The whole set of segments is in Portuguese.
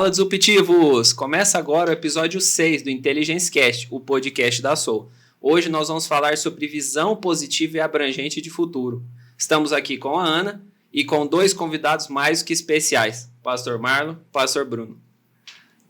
Fala, disruptivos! Começa agora o episódio 6 do Intelligence Cast, o podcast da Soul. Hoje nós vamos falar sobre visão positiva e abrangente de futuro. Estamos aqui com a Ana e com dois convidados mais que especiais, Pastor Marlon e Pastor Bruno.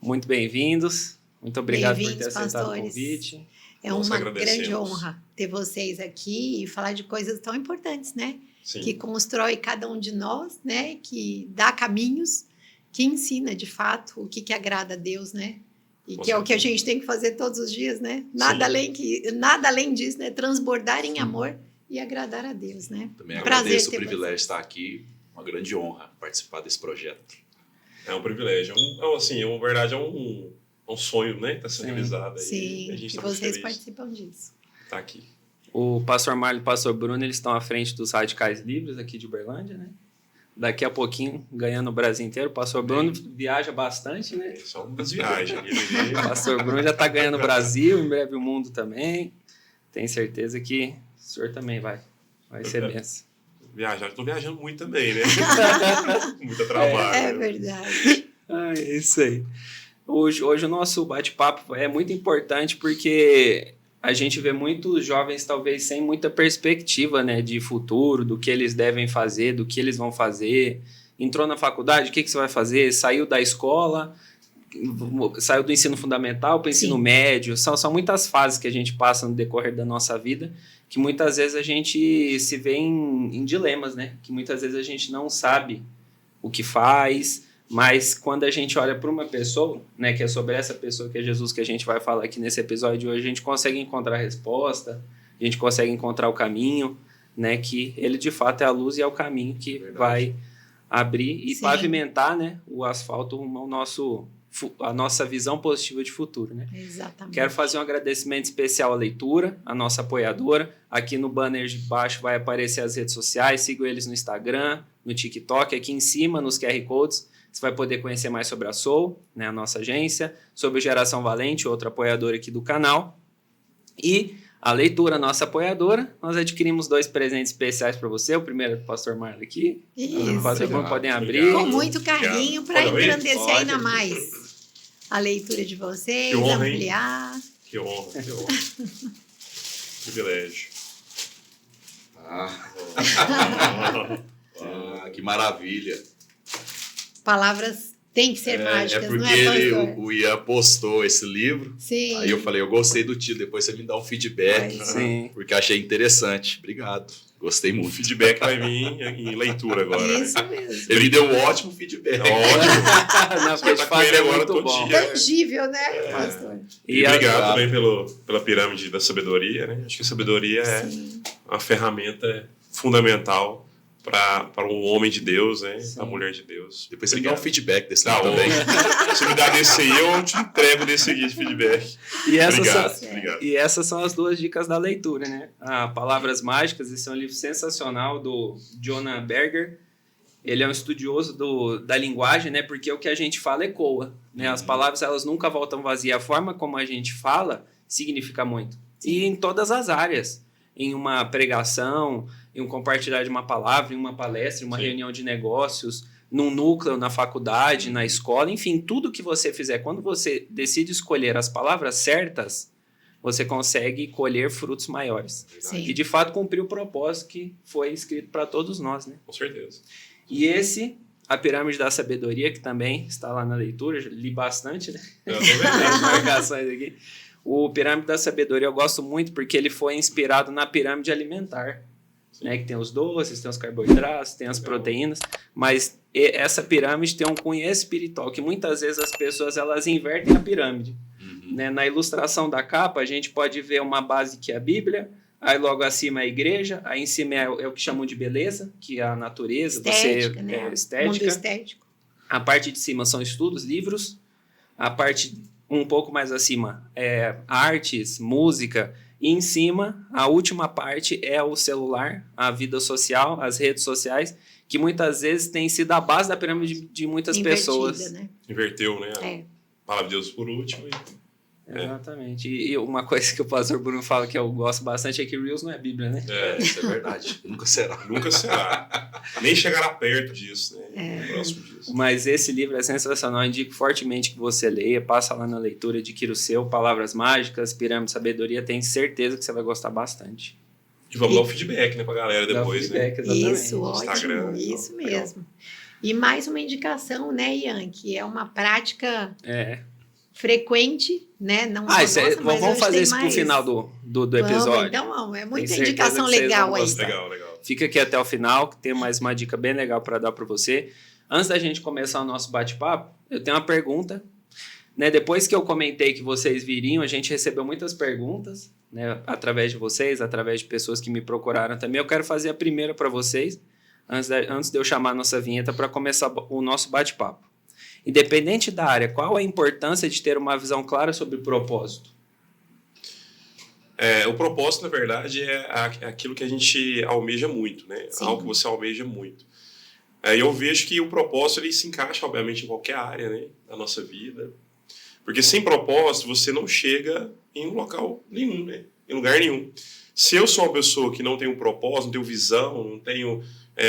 Muito bem-vindos. Muito obrigado por ter aceitado o convite. É uma grande honra ter vocês aqui e falar de coisas tão importantes, né? Sim. Que constrói cada um de nós, né? Que dá caminhos, que ensina de fato o que agrada a Deus, né? E que é o que a gente tem que fazer todos os dias, né? Nada além disso, né? Transbordar em amor e agradar a Deus, né? Também agradeço o privilégio de estar aqui, uma grande honra participar desse projeto. É um privilégio, na verdade é um sonho, né? Que está sendo realizado. Sim, e vocês participam disso. Tá aqui. O Pastor Marlon e o Pastor Bruno, eles estão à frente dos Radicais Livres aqui de Uberlândia, né? Daqui a pouquinho, ganhando o Brasil inteiro. O Pastor Bruno viaja bastante, né? Só umas viagens. O Pastor Bruno já está ganhando o Brasil, em breve o mundo também. Tenho certeza que o senhor também vai ser benção. Viajar, estou viajando muito também, né? Muito trabalho. É verdade. É isso aí. Hoje o nosso bate-papo é muito importante porque a gente vê muitos jovens talvez sem muita perspectiva, né, de futuro, do que eles devem fazer, do que eles vão fazer. Entrou na faculdade, o que você vai fazer? Saiu da escola, saiu do ensino fundamental para o ensino médio. São muitas fases que a gente passa no decorrer da nossa vida que muitas vezes a gente se vê em dilemas, né? Que muitas vezes a gente não sabe o que faz. Mas quando a gente olha para uma pessoa, né, que é sobre essa pessoa que é Jesus, que a gente vai falar aqui nesse episódio de hoje, a gente consegue encontrar a resposta, a gente consegue encontrar o caminho, né, que ele de fato é a luz e é o caminho que vai abrir e pavimentar, né, o asfalto rumo a nossa visão positiva de futuro, né? Exatamente. Quero fazer um agradecimento especial à Leitura, a nossa apoiadora. Aqui no banner de baixo vai aparecer as redes sociais, sigam eles no Instagram, no TikTok, aqui em cima nos QR Codes. Você vai poder conhecer mais sobre a Soul, né, a nossa agência, sobre Geração Valente, outra apoiadora aqui do canal. E a Leitura, nossa apoiadora, nós adquirimos 2 presentes especiais para você. O primeiro é do Pastor Marlon aqui. Isso. O Pastor Bruno podem abrir. Com muito carinho para engrandecer ainda mais a leitura de vocês, honra, ampliar. Que honra. Privilégio. Que maravilha. Palavras têm que ser mágicas, porque não é, pastor? o Ian postou esse livro. Sim. Aí eu falei, eu gostei do título, depois você me dá um feedback. Porque achei interessante. Obrigado. Gostei muito. O feedback vai vir em leitura agora. Isso mesmo. Ele me deu um ótimo feedback. Ótimo. Não, porque de fato é muito bom. Tangível, né, pastor? E obrigado também pela pirâmide da sabedoria, né? Acho que a sabedoria é uma ferramenta fundamental para um homem de Deus, né? Para a mulher de Deus. Depois você me dá um feedback desse também. Se me dá desse aí, eu te entrego desse aqui de feedback. E essas são as 2 dicas da leitura, né? Palavras Mágicas, esse é um livro sensacional do Jonah Berger. Ele é um estudioso da linguagem, né? Porque o que a gente fala ecoa, né? As palavras, elas nunca voltam vazias. A forma como a gente fala significa muito. E em todas as áreas. Em uma pregação, em um compartilhar de uma palavra, em uma palestra, em uma reunião de negócios, num núcleo, na faculdade, na escola, enfim, tudo que você fizer, quando você decide escolher as palavras certas, você consegue colher frutos maiores. Sim. E, de fato, cumprir o propósito que foi escrito para todos nós, né? Com certeza. E a Pirâmide da Sabedoria, que também está lá na leitura, li bastante, né? Eu tô vendo. Marcações aqui. O Pirâmide da Sabedoria eu gosto muito porque ele foi inspirado na pirâmide alimentar, né? Que tem os doces, tem os carboidratos, tem as proteínas, mas essa pirâmide tem um cunho espiritual, que muitas vezes as pessoas elas invertem a pirâmide. Né? Na ilustração da capa, a gente pode ver uma base que é a Bíblia, aí logo acima é a igreja, aí em cima é o que chamam de beleza, que é a natureza, estética, né? Estética. Mundo estético. A parte de cima são estudos, livros, a parte um pouco mais acima é artes, música, e em cima, a última parte é o celular, a vida social, as redes sociais, que muitas vezes tem sido a base da pirâmide de muitas pessoas. Né? Inverteu, né? É. A palavra de Deus por último. Exatamente. E uma coisa que o pastor Bruno fala que eu gosto bastante é que Reels não é Bíblia, né? Isso é verdade. Nunca será. Nunca será. Nem chegará perto disso, né? Próximo disso. Mas esse livro é sensacional. Eu indico fortemente que você leia. Passa lá na leitura, adquira o seu. Palavras Mágicas, Pirâmide de Sabedoria. Tenho certeza que você vai gostar bastante. E vamos dar o feedback, né, pra galera depois, feedback, né? Exatamente. Isso, ótimo. Instagram, isso mesmo. Legal. E mais uma indicação, né, Ian, que é uma prática frequente, né? Não vamos fazer isso pro final do episódio. Então, é muita indicação legal aí. Legal. Fica aqui até o final, que tem mais uma dica bem legal para dar para você. Antes da gente começar o nosso bate-papo, eu tenho uma pergunta. Né? Depois que eu comentei que vocês viriam, a gente recebeu muitas perguntas, né? Através de vocês, através de pessoas que me procuraram também. Eu quero fazer a primeira para vocês, antes de eu chamar a nossa vinheta para começar o nosso bate-papo. Independente da área, qual a importância de ter uma visão clara sobre o propósito? O propósito, na verdade, é aquilo que a gente almeja muito, né? Sim. Algo que você almeja muito. Eu vejo que o propósito ele se encaixa, obviamente, em qualquer área, né, da nossa vida. Porque sem propósito, você não chega em um local nenhum, né? Em lugar nenhum. Se eu sou uma pessoa que não tem um propósito, não tenho visão, não tenho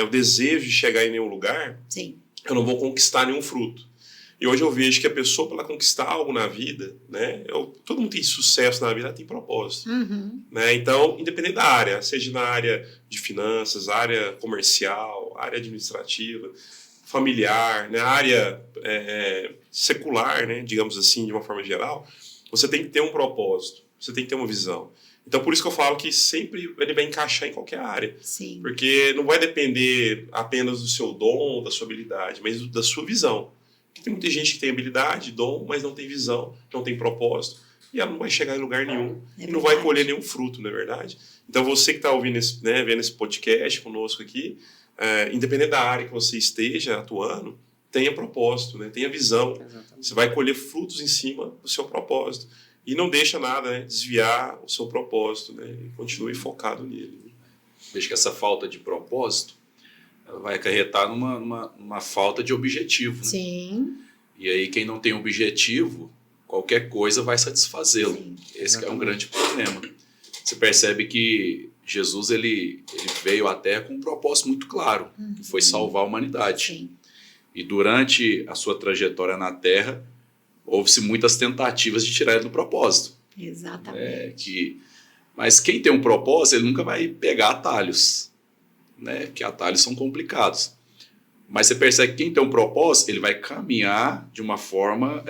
o desejo de chegar em nenhum lugar, Sim. eu não vou conquistar nenhum fruto. E hoje eu vejo que a pessoa, para ela conquistar algo na vida, né, todo mundo tem sucesso na vida, ela tem propósito. Uhum. Né? Então, independente da área, seja na área de finanças, área comercial, área administrativa, familiar, né, área secular, né, digamos assim, de uma forma geral, você tem que ter um propósito, você tem que ter uma visão. Então, por isso que eu falo que sempre ele vai encaixar em qualquer área. Sim. Porque não vai depender apenas do seu dom, da sua habilidade, mas da sua visão. Porque tem muita gente que tem habilidade, dom, mas não tem visão, não tem propósito, e ela não vai chegar em lugar nenhum e não vai colher nenhum fruto, não é verdade? Então, você que está ouvindo vendo esse podcast conosco aqui, independente da área que você esteja atuando, tenha propósito, né? Tenha visão. Exatamente. Você vai colher frutos em cima do seu propósito. E não deixa nada, né, desviar o seu propósito, né? E continue focado nele. Vejo que essa falta de propósito ela vai acarretar numa falta de objetivo. Né? Sim. E aí quem não tem objetivo, qualquer coisa vai satisfazê-lo. Sim. Esse é um grande problema. Você percebe que Jesus ele veio à Terra com um propósito muito claro, que foi salvar a humanidade. Sim. E durante a sua trajetória na Terra, houve-se muitas tentativas de tirar ele do propósito. Exatamente. Mas quem tem um propósito, ele nunca vai pegar atalhos, né? Porque atalhos são complicados. Mas você percebe que quem tem um propósito, ele vai caminhar de uma forma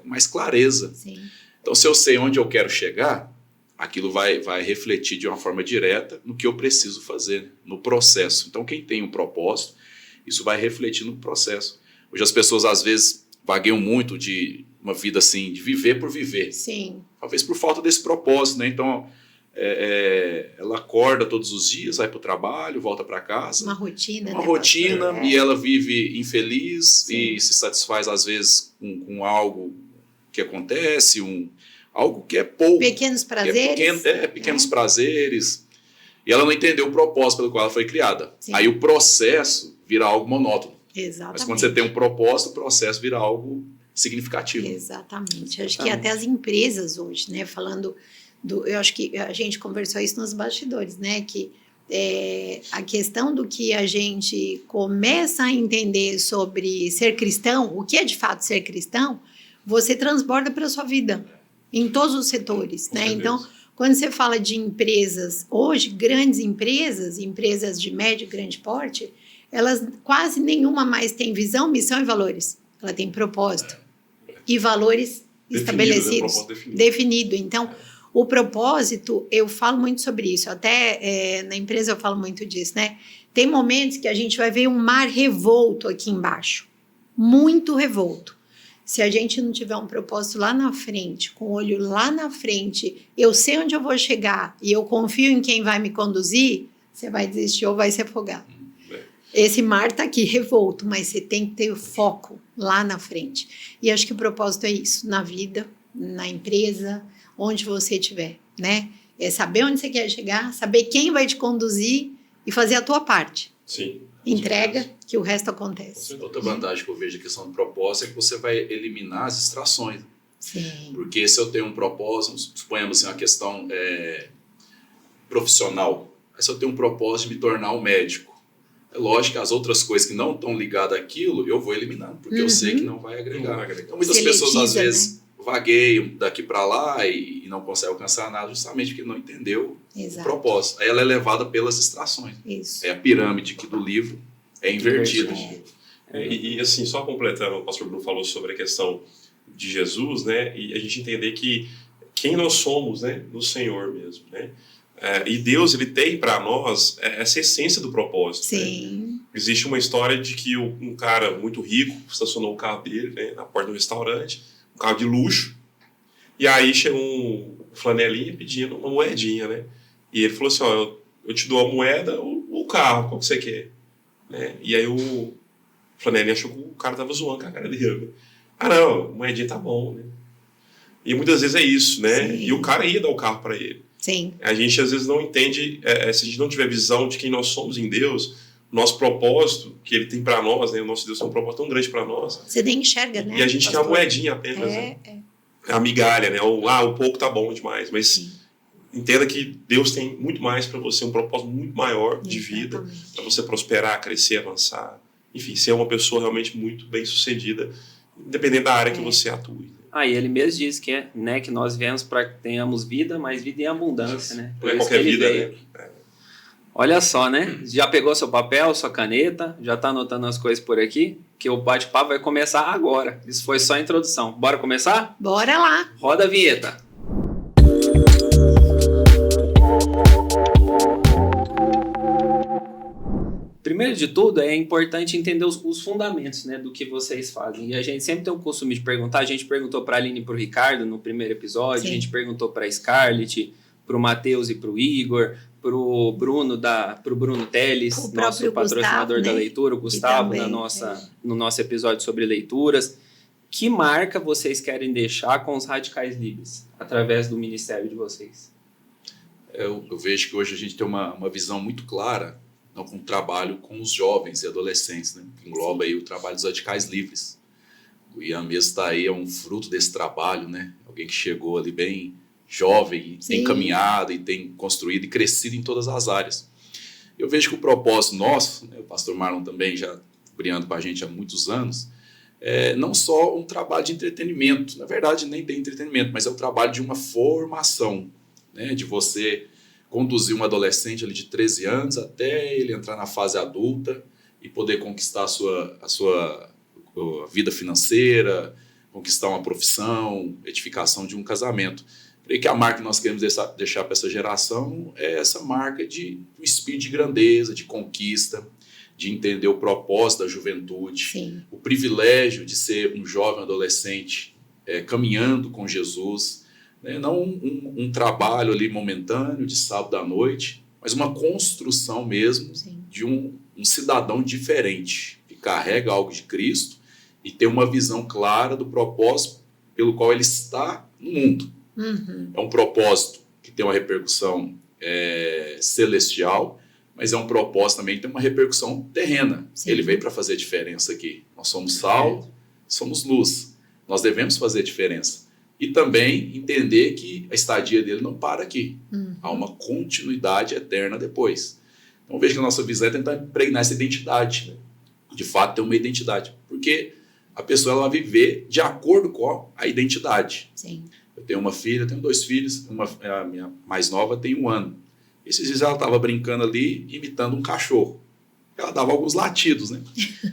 com mais clareza. Sim. Então, se eu sei onde eu quero chegar, aquilo vai refletir de uma forma direta no que eu preciso fazer, no processo. Então, quem tem um propósito, isso vai refletir no processo. Hoje as pessoas, às vezes, vagueiam muito de uma vida assim, de viver por viver. Sim. Talvez por falta desse propósito, né? Então, ela acorda todos os dias, vai para o trabalho, volta para casa. Uma rotina. Uma rotina, e ela vive infeliz. Sim. E se satisfaz, às vezes, com algo que acontece, algo que é pouco. Pequenos prazeres. Pequenos prazeres. E ela não entendeu o propósito pelo qual ela foi criada. Sim. Aí o processo vira algo monótono. Exatamente. Mas quando você tem um propósito, o processo vira algo significativo. Exatamente. Acho que até as empresas hoje, né, falando eu acho que a gente conversou isso nos bastidores, né, que a questão do que a gente começa a entender sobre ser cristão, o que é de fato ser cristão, você transborda para a sua vida, em todos os setores, né? Então, quando você fala de empresas, hoje, grandes empresas de médio e grande porte, elas quase nenhuma mais tem visão, missão e valores. Ela tem propósito e valores estabelecidos, definido. Então, o propósito, eu falo muito sobre isso, até na empresa eu falo muito disso, né? Tem momentos que a gente vai ver um mar revolto aqui embaixo, muito revolto. Se a gente não tiver um propósito lá na frente, com o olho lá na frente, eu sei onde eu vou chegar e eu confio em quem vai me conduzir, você vai desistir ou vai se afogar. Esse mar está aqui revolto, mas você tem que ter o foco lá na frente. E acho que o propósito é isso, na vida, na empresa, onde você estiver, né? É saber onde você quer chegar, saber quem vai te conduzir e fazer a tua parte. Sim. Entrega, que o resto acontece. Outra vantagem que eu vejo da questão do propósito é que você vai eliminar as distrações. Sim. Porque se eu tenho um propósito, suponhamos assim, uma questão profissional, se eu tenho um propósito de me tornar um médico, é lógico que as outras coisas que não estão ligadas àquilo, eu vou eliminando, porque eu sei que não vai agregar. Então, muitas pessoas, às vezes, vagueiam daqui para lá e não conseguem alcançar nada, justamente porque não entendeu o propósito. Aí ela é levada pelas distrações. Isso. É a pirâmide aqui do livro é invertida. E assim, só completando, o pastor Bruno falou sobre a questão de Jesus, né? E a gente entender que quem nós somos, né? No Senhor mesmo, né? E Deus, ele tem para nós essa essência do propósito. Sim. Né? Existe uma história de que um cara muito rico estacionou o carro dele, né, na porta do restaurante, um carro de luxo, e aí chegou um flanelinha pedindo uma moedinha, né? E ele falou assim, ó, eu te dou a moeda ou o carro, qual que você quer? Né? E aí o flanelinha achou que o cara tava zoando com a cara dele. Né? Ah, não, moedinha tá bom, né? E muitas vezes é isso, né? Sim. E o cara ia dar o carro para ele. Sim. A gente às vezes não entende, se a gente não tiver visão de quem nós somos em Deus, nosso propósito que ele tem para nós, né? O nosso Deus tem um propósito tão grande para nós. Você nem enxerga, né? E a gente quer a moedinha apenas, né? A migalha, né? O pouco tá bom demais, mas entenda que Deus tem muito mais para você, um propósito muito maior de vida, para você prosperar, crescer, avançar, enfim, ser uma pessoa realmente muito bem sucedida, independente da área que você atue. E ele mesmo diz que, né, que nós viemos para que tenhamos vida, mas vida em abundância, né? Não é qualquer vida, né? Olha só, né? Já pegou seu papel, sua caneta, já está anotando as coisas por aqui, que o bate-papo vai começar agora. Isso foi só a introdução. Bora começar? Bora lá. Roda a vinheta. Primeiro de tudo, é importante entender os fundamentos, né, do que vocês fazem. E a gente sempre tem o costume de perguntar. A gente perguntou para a Aline e para o Ricardo no primeiro episódio. Sim. A gente perguntou para a Scarlett, para o Matheus e para o Igor, para o Bruno Teles, nosso patrocinador, Gustavo, da leitura, o Gustavo, também, no nosso episódio sobre leituras. Que marca vocês querem deixar com os Radicais Livres, através do ministério de vocês? Eu vejo que hoje a gente tem uma visão muito clara, com o trabalho com os jovens e adolescentes, né? Que engloba aí o trabalho dos Radicais Livres. O Ian mesmo está aí, é um fruto desse trabalho, né? Alguém que chegou ali bem jovem, tem caminhado e tem construído e crescido em todas as áreas. Eu vejo que o propósito nosso, né, o pastor Marlon também já brilhando com a gente há muitos anos, é não só um trabalho de entretenimento, na verdade nem tem entretenimento, mas é o trabalho de uma formação, né, de você conduzir um adolescente ali de 13 anos até ele entrar na fase adulta e poder conquistar a sua vida financeira, conquistar uma profissão, edificação de um casamento. Creio que a marca que nós queremos deixar para essa geração é essa marca de um espírito de grandeza, de conquista, de entender o propósito da juventude, Sim. o privilégio de ser um jovem adolescente caminhando com Jesus, né? Não um trabalho ali momentâneo de sábado à noite, mas uma construção mesmo Sim. de um cidadão diferente, que carrega algo de Cristo e tem uma visão clara do propósito pelo qual ele está no mundo. Uhum. É um propósito que tem uma repercussão celestial, mas é um propósito também que tem uma repercussão terrena. Sim. Ele veio para fazer diferença aqui. Nós somos sal, somos luz. Nós devemos fazer diferença. E também entender que a estadia dele não para aqui. Uhum. Há uma continuidade eterna depois. Então veja que a nossa visão é tentar impregnar essa identidade. Né? De fato, ter uma identidade. Porque a pessoa ela vai viver de acordo com a identidade. Sim. Eu tenho uma filha, tenho 2 filhos, a minha mais nova tem 1 ano. Esses dias ela estava brincando ali, imitando um cachorro. Ela dava alguns latidos, né?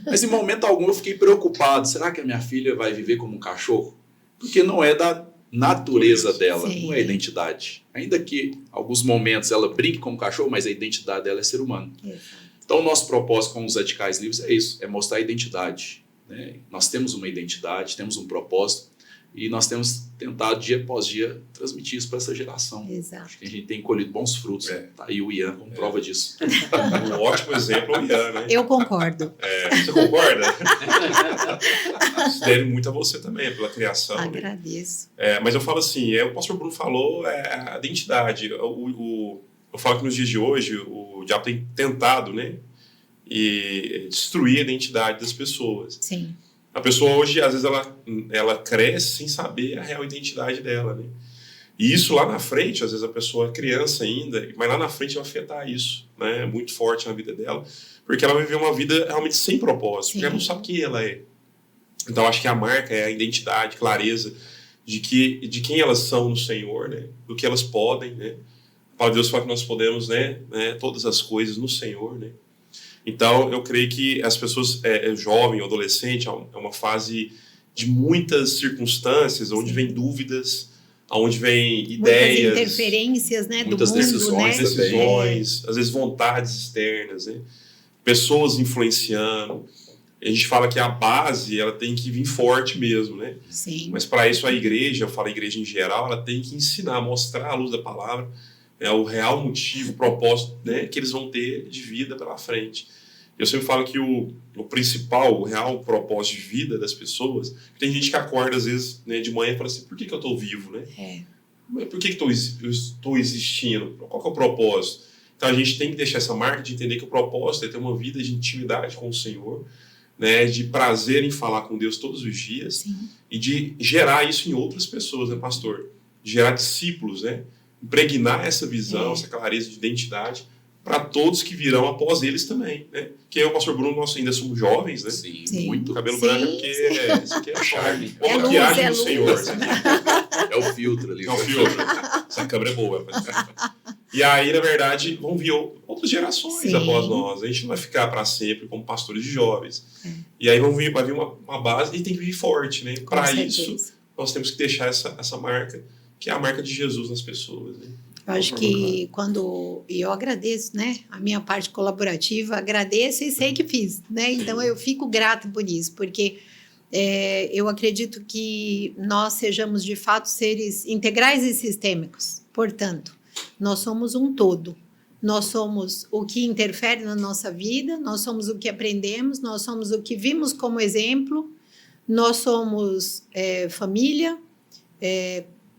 Mas em momento algum eu fiquei preocupado. Será que a minha filha vai viver como um cachorro? Porque não é da natureza dela, Sim. não é a identidade. Ainda que em alguns momentos ela brinque como um cachorro, mas a identidade dela é ser humano. Exato. Então o nosso propósito com os Radicais Livres é isso, é mostrar a identidade. Né? Nós temos uma identidade, temos um propósito, e nós temos tentado, dia após dia, transmitir isso para essa geração. Exato. Acho que a gente tem colhido bons frutos. Tá aí o Ian como prova disso. Um ótimo exemplo é o Ian, né? Eu concordo. Você concorda? Isso deve muito a você também, pela criação. Agradeço. Né? Mas eu falo assim, o pastor Bruno falou, a identidade. Eu falo que nos dias de hoje, o diabo tem tentado, né? E destruir a identidade das pessoas. Sim. A pessoa hoje, às vezes, ela cresce sem saber a real identidade dela, né? E isso lá na frente, às vezes a pessoa é criança ainda, mas lá na frente vai afetar isso, né? Muito forte na vida dela, porque ela vai viver uma vida realmente sem propósito, porque ela não sabe quem ela é. Então, acho que a marca é a identidade, clareza de quem elas são no Senhor, né? Do que elas podem, né? A palavra de Deus fala que nós podemos, né? Todas as coisas no Senhor, né? Então, eu creio que as pessoas, jovem ou adolescente, é uma fase de muitas circunstâncias, onde vem dúvidas, onde vem ideias, muitas interferências, né, muitas do mundo, decisões, né? decisões, às vezes vontades externas, né? Pessoas influenciando. A gente fala que a base ela tem que vir forte mesmo, né? Sim. Mas para isso a igreja, eu falo a igreja em geral, ela tem que ensinar, mostrar à luz da palavra o real motivo, o propósito, né, que eles vão ter de vida pela frente. Eu sempre falo que o principal, o real propósito de vida das pessoas, tem gente que acorda às vezes, né, de manhã e fala assim, por que eu estou vivo, né? Por que eu estou existindo? Qual que é o propósito? Então a gente tem que deixar essa marca de entender que o propósito é ter uma vida de intimidade com o Senhor, né, de prazer em falar com Deus todos os dias. Sim. E de gerar isso em outras pessoas, né, pastor? De gerar discípulos, né? Impregnar essa visão, essa clareza de identidade para todos que virão após eles também, né? Que eu e o pastor Bruno, nós ainda somos jovens, né? Sim. Muito. Cabelo branco, porque isso aqui é charme. É luz, maquiagem é do luz. Senhor. É o filtro ali. É o filtro. Essa câmera é boa. E aí, na verdade, vão vir outras gerações após nós. A gente não vai ficar para sempre como pastores de jovens. E aí vai vir uma base e tem que vir forte, né? Para isso, nós temos que deixar essa marca, que é a marca de Jesus nas pessoas, né? Eu acho que eu agradeço, né, a minha parte colaborativa, agradeço e sei que fiz, né, então eu fico grata por isso, porque eu acredito que nós sejamos de fato seres integrais e sistêmicos, portanto, nós somos um todo, nós somos o que interfere na nossa vida, nós somos o que aprendemos, nós somos o que vimos como exemplo, nós somos família,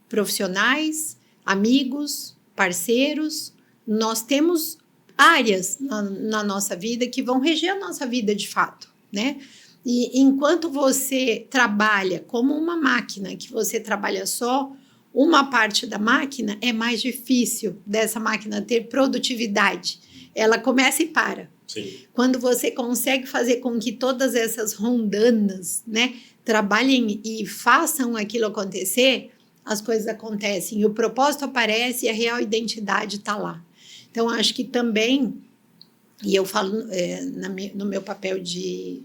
profissionais, amigos, parceiros, nós temos áreas na nossa vida que vão reger a nossa vida de fato, né? E enquanto você trabalha como uma máquina, que você trabalha só uma parte da máquina, é mais difícil dessa máquina ter produtividade. Ela começa e para. Sim. Quando você consegue fazer com que todas essas rondanas, né, trabalhem e façam aquilo acontecer, as coisas acontecem, o propósito aparece e a real identidade está lá. Então, acho que também, e eu falo no meu papel de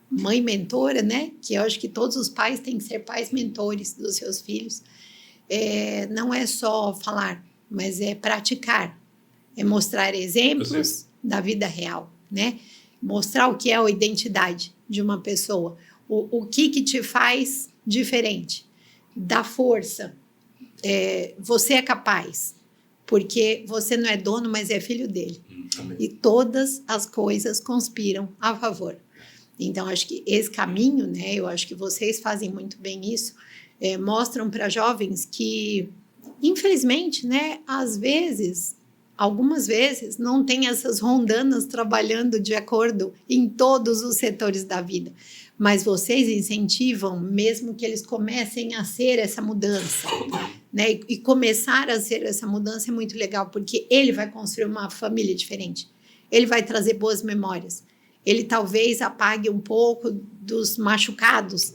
mãe mentora, né, que eu acho que todos os pais têm que ser pais mentores dos seus filhos, não é só falar, mas é praticar, é mostrar exemplos da vida real, né? Mostrar o que é a identidade de uma pessoa, o que te faz diferente. Dá força, você é capaz, porque você não é dono, mas é filho dele. E todas as coisas conspiram a favor. Então, acho que esse caminho, né, eu acho que vocês fazem muito bem isso, mostram para jovens que, infelizmente, né, às vezes, algumas vezes, não tem essas rondanas trabalhando de acordo em todos os setores da vida. Mas vocês incentivam, mesmo que eles comecem a ser essa mudança, né? E começar a ser essa mudança é muito legal, porque ele vai construir uma família diferente. Ele vai trazer boas memórias. Ele talvez apague um pouco dos machucados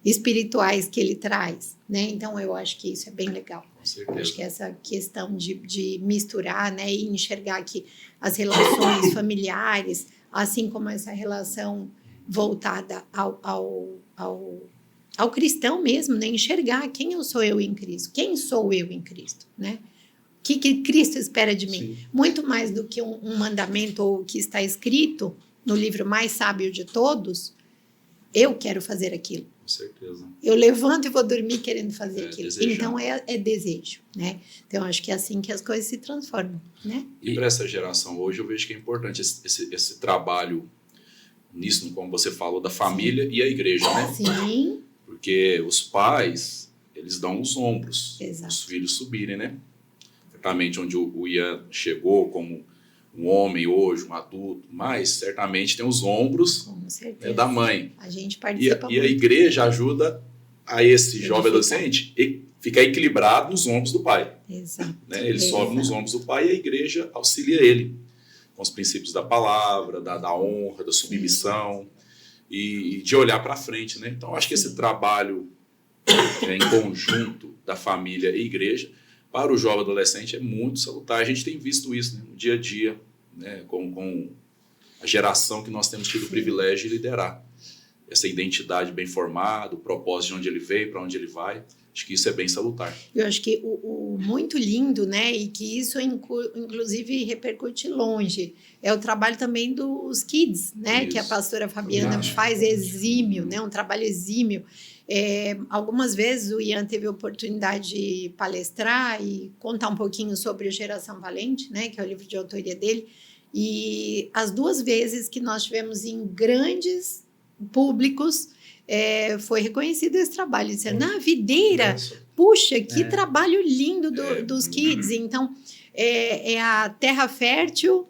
espirituais que ele traz, né? Então, eu acho que isso é bem legal. Com certeza. Acho que essa questão de misturar, né? E enxergar que as relações familiares, assim como essa relação voltada ao cristão mesmo, né? Enxergar quem eu sou eu em Cristo, quem sou eu em Cristo, né? O que Cristo espera de mim? Sim. Muito mais do que um mandamento ou o que está escrito no livro mais sábio de todos, eu quero fazer aquilo. Com certeza. Eu levanto e vou dormir querendo fazer aquilo. Desejando. Então, é desejo, né? Então, acho que é assim que as coisas se transformam, né? E para essa geração hoje, eu vejo que é importante esse trabalho nisso, como você falou, da família e a igreja, né? Sim. Porque os pais, eles dão os ombros, Exato. os filhos subirem, né? Exatamente onde o Ian chegou como um homem hoje, um adulto, mas certamente tem os ombros, né, da mãe. A gente participa e a igreja ajuda a esse jovem adolescente ficar equilibrado nos ombros do pai. Exato. Né? Ele sobe nos ombros do pai e a igreja auxilia ele com os princípios da palavra, da honra, da submissão e de olhar para frente. Né? Então, acho que esse trabalho em conjunto da família e igreja para o jovem adolescente é muito salutar. A gente tem visto isso, né, no dia a dia, né, com a geração que nós temos tido o privilégio de liderar. Essa identidade bem formada, o propósito de onde ele veio, para onde ele vai. Acho que isso é bem salutar. Eu acho que o muito lindo, né, e que isso inclusive repercute longe, é o trabalho também dos kids, né, isso, que a pastora Fabiana faz exímio, né, um trabalho exímio. Algumas vezes o Ian teve a oportunidade de palestrar e contar um pouquinho sobre o Geração Valente, né, que é o livro de autoria dele, e as 2 vezes que nós tivemos em grandes públicos, foi reconhecido esse trabalho, dizendo, na videira, nossa, puxa, que trabalho lindo dos kids. Então, é a terra fértil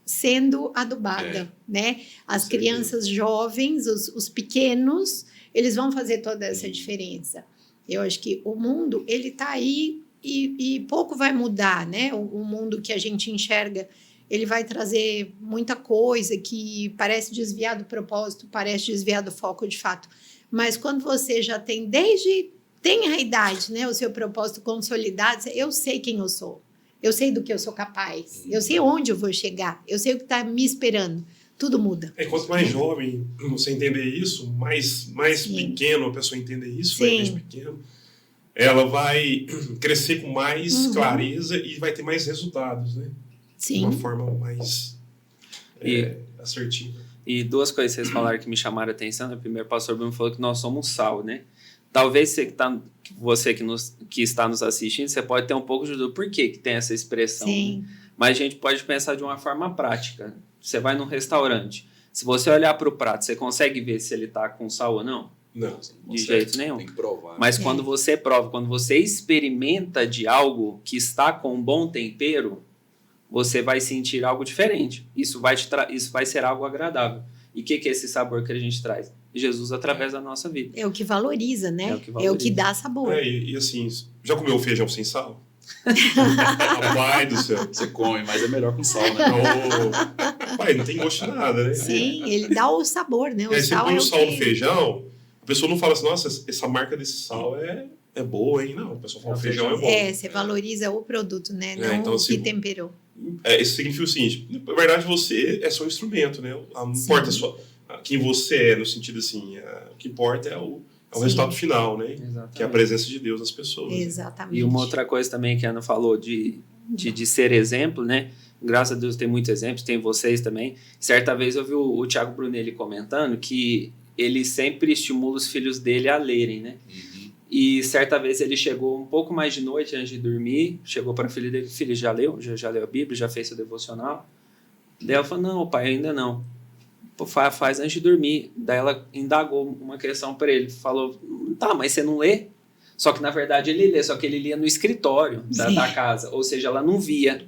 sendo adubada, né? As crianças jovens, os pequenos, eles vão fazer toda essa diferença. Eu acho que o mundo, ele está aí e pouco vai mudar, né? O mundo que a gente enxerga, ele vai trazer muita coisa que parece desviar do propósito, parece desviar do foco de fato. Mas quando você já tem tem a idade, né, o seu propósito consolidado, eu sei quem eu sou, eu sei do que eu sou capaz, eu sei onde eu vou chegar, eu sei o que está me esperando. Tudo muda. Quanto mais jovem você entender isso, mais pequeno a pessoa entender isso, mais pequeno, ela vai crescer com mais clareza e vai ter mais resultados, né? Sim. De uma forma mais assertiva. E 2 coisas que vocês falaram que me chamaram a atenção. Né? Primeiro, o pastor Bruno falou que nós somos sal, né? Talvez você que está nos assistindo, você pode ter um pouco de dúvida. Por que tem essa expressão? Sim. Né? Mas a gente pode pensar de uma forma prática. Você vai num restaurante. Se você olhar para o prato, você consegue ver se ele está com sal ou não? Não. De jeito nenhum. Tem que provar. Mas quando você prova, quando você experimenta de algo que está com um bom tempero, você vai sentir algo diferente. Isso vai ser algo agradável. E o que é esse sabor que a gente traz? Jesus através da nossa vida. É o que valoriza, né? É o que dá sabor. E assim, já comeu feijão sem sal? Pai do céu. Você come, mas é melhor com sal, né? Pai, não tem gosto de nada, né? Sim, ele dá o sabor, né? Você põe o sal no feijão, a pessoa não fala assim, nossa, essa marca desse sal é boa, hein? Não, a pessoa fala, o feijão é bom. Você valoriza o produto, né? Não então, assim, o que temperou. Isso significa o seguinte, na verdade você é só um instrumento, né? Não importa quem você é, no sentido assim, o que importa é o resultado final, né? Exatamente. Que é a presença de Deus nas pessoas. Exatamente. E uma outra coisa também que a Ana falou de ser exemplo, né? Graças a Deus tem muitos exemplos, tem vocês também. Certa vez eu vi o Thiago Brunelli comentando que ele sempre estimula os filhos dele a lerem, né? E certa vez ele chegou um pouco mais de noite antes de dormir, chegou para a filha dele, filho, já leu a Bíblia, já fez seu devocional? Daí ela falou, não, pai, ainda não. Faz antes de dormir. Daí ela indagou uma questão para ele, falou, tá, mas você não lê? Só que na verdade ele lê, só que ele lia no escritório da casa, ou seja, ela não via.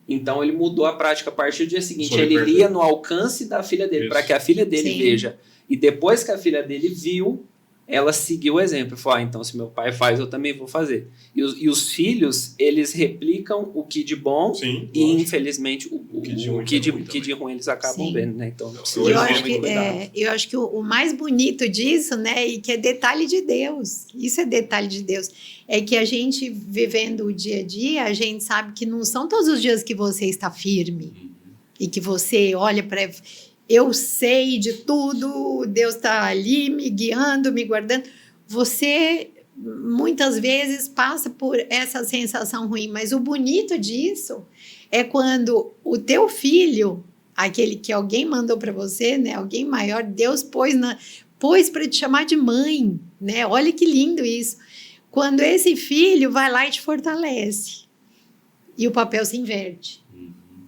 Então ele mudou a prática a partir do dia seguinte, ele lia no alcance da filha dele, para que a filha dele veja. E depois que a filha dele viu, ela seguiu o exemplo. Falou, então se meu pai faz, eu também vou fazer. E os filhos, eles replicam o que de bom e, infelizmente, o que de ruim eles acabam vendo, né? Então, eu acho que o mais bonito disso, né, e que é detalhe de Deus, isso é detalhe de Deus, é que a gente, vivendo o dia a dia, a gente sabe que não são todos os dias que você está firme e que você olha para... Eu sei de tudo, Deus está ali me guiando, me guardando. Você, muitas vezes, passa por essa sensação ruim, mas o bonito disso é quando o teu filho, aquele que alguém mandou para você, né, alguém maior, Deus pôs para te chamar de mãe, né? Olha que lindo isso. Quando esse filho vai lá e te fortalece e o papel se inverte.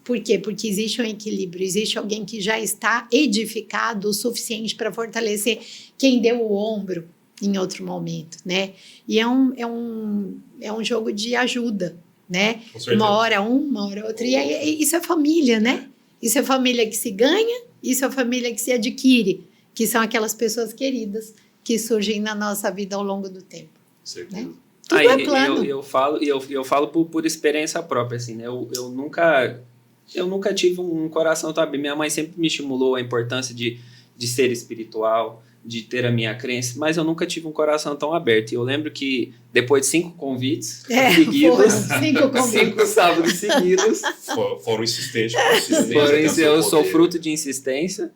Por quê? Porque existe um equilíbrio, existe alguém que já está edificado o suficiente para fortalecer quem deu o ombro em outro momento, né? E é um jogo de ajuda, né? Com certeza. Uma hora uma hora outra. E aí, isso é família, né? Isso é família que se ganha, isso é família que se adquire, que são aquelas pessoas queridas que surgem na nossa vida ao longo do tempo. Certeza. Né? Tudo é plano. Eu falo por experiência própria, assim, né? Eu nunca tive um coração tão aberto. Minha mãe sempre me estimulou a importância de ser espiritual, de ter a minha crença, mas eu nunca tive um coração tão aberto. E eu lembro que depois de 5 convites seguidos, 5 sábados seguidos, foram insistentes. Eu sou fruto de insistência.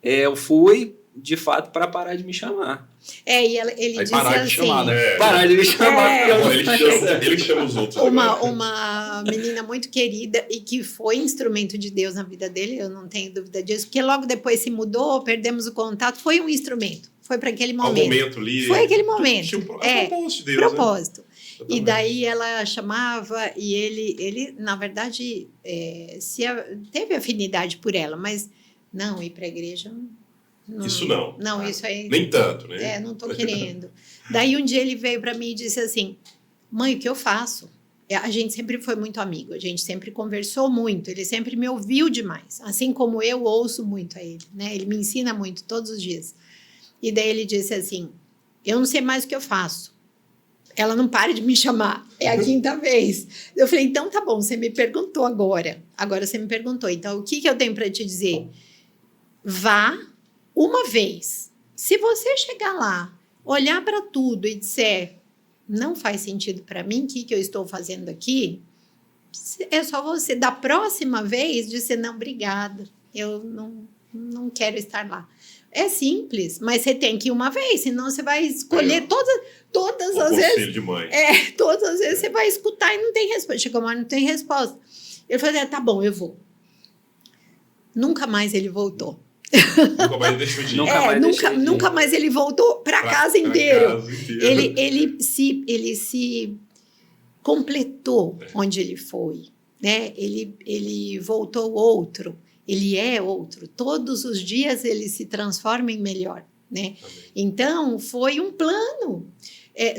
Eu fui, de fato, para parar de me chamar. E ele disse parar de assim... chamar, né? Parar de me chamar. Ele chama os outros. Uma menina muito querida e que foi instrumento de Deus na vida dele, eu não tenho dúvida disso, porque logo depois se mudou, perdemos o contato, foi um instrumento, foi para aquele momento. Foi aquele momento. Tinha propósito de Deus, propósito. Né? E daí ela chamava e ele na verdade, teve afinidade por ela, mas não, ir para a igreja... Isso não. Não, isso aí... Nem tanto, né? Não estou querendo. Daí um dia ele veio para mim e disse assim, mãe, o que eu faço? A gente sempre foi muito amigo, a gente sempre conversou muito, ele sempre me ouviu demais, assim como eu ouço muito a ele, né? Ele me ensina muito todos os dias. E daí ele disse assim, eu não sei mais o que eu faço. Ela não para de me chamar, é a 5ª vez. Eu falei, então tá bom, você me perguntou agora você me perguntou, então o que eu tenho para te dizer? Vá uma vez. Se você chegar lá, olhar para tudo e disser, não faz sentido para mim, o que eu estou fazendo aqui? É só você, da próxima vez, dizer, não, obrigada, eu não quero estar lá. É simples, mas você tem que ir uma vez, senão você vai escolher todas as vezes. De mãe. Todas as vezes você vai escutar e não tem resposta. Chegou uma hora, não tem resposta. Ele falou, tá bom, eu vou. Nunca mais ele voltou. Nunca mais deixou de ir. Nunca mais ele voltou para casa inteira. Ele se completou onde ele foi, né? Ele voltou outro, ele é outro. Todos os dias ele se transforma em melhor, né? Então foi um plano.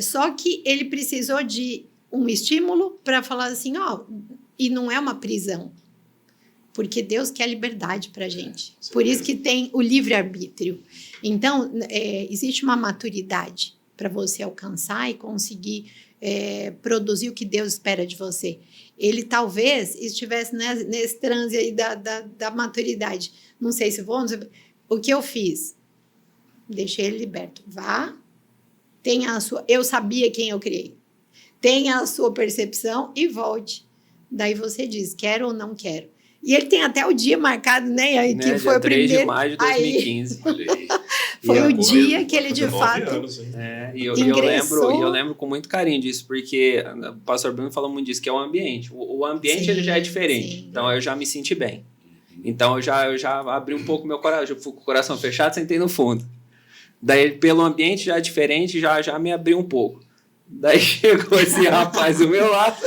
Só que ele precisou de um estímulo para falar assim, e não é uma prisão. Porque Deus quer liberdade para a gente. Por isso que tem o livre-arbítrio. Então, existe uma maturidade para você alcançar e conseguir produzir o que Deus espera de você. Ele talvez estivesse nesse transe aí da maturidade. Não sei se vou, não sei. O que eu fiz? Deixei ele liberto. Vá, tenha a sua... Eu sabia quem eu criei. Tenha a sua percepção e volte. Daí você diz, quero ou não quero. E ele tem até o dia marcado, né? Aí, que foi o primeiro. 3 de maio de 2015. Foi o dia que ele, de fato, eu lembro com muito carinho disso, porque o pastor Bruno falou muito disso, que é o ambiente. O ambiente ele já é diferente, sim. Então eu já me senti bem. Então eu já abri um pouco meu coração, eu fui com o coração fechado, sentei no fundo. Daí, pelo ambiente já diferente, já me abri um pouco. Daí chegou esse rapaz do meu lado.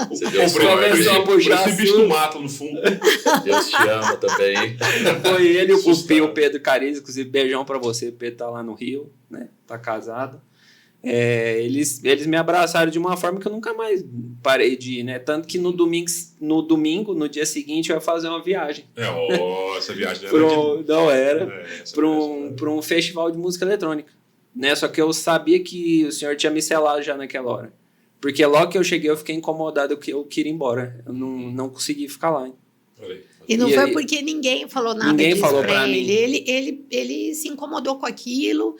Você Deus começou a puxar esse bicho do mato no fundo. Deus te ama também. Foi ele, o Pedro Cariz, inclusive beijão pra você. O Pedro tá lá no Rio, né? Tá casado. Eles me abraçaram de uma forma que eu nunca mais parei de ir, né? Tanto que no domingo, no dia seguinte, eu ia fazer uma viagem. Essa viagem não era. Para um festival de música eletrônica. Né? Só que eu sabia que o senhor tinha me selado já naquela hora. Porque logo que eu cheguei, eu fiquei incomodado, eu queria ir embora. Eu não consegui ficar lá. E não foi porque ninguém falou nada disso pra ele. Ele se incomodou com aquilo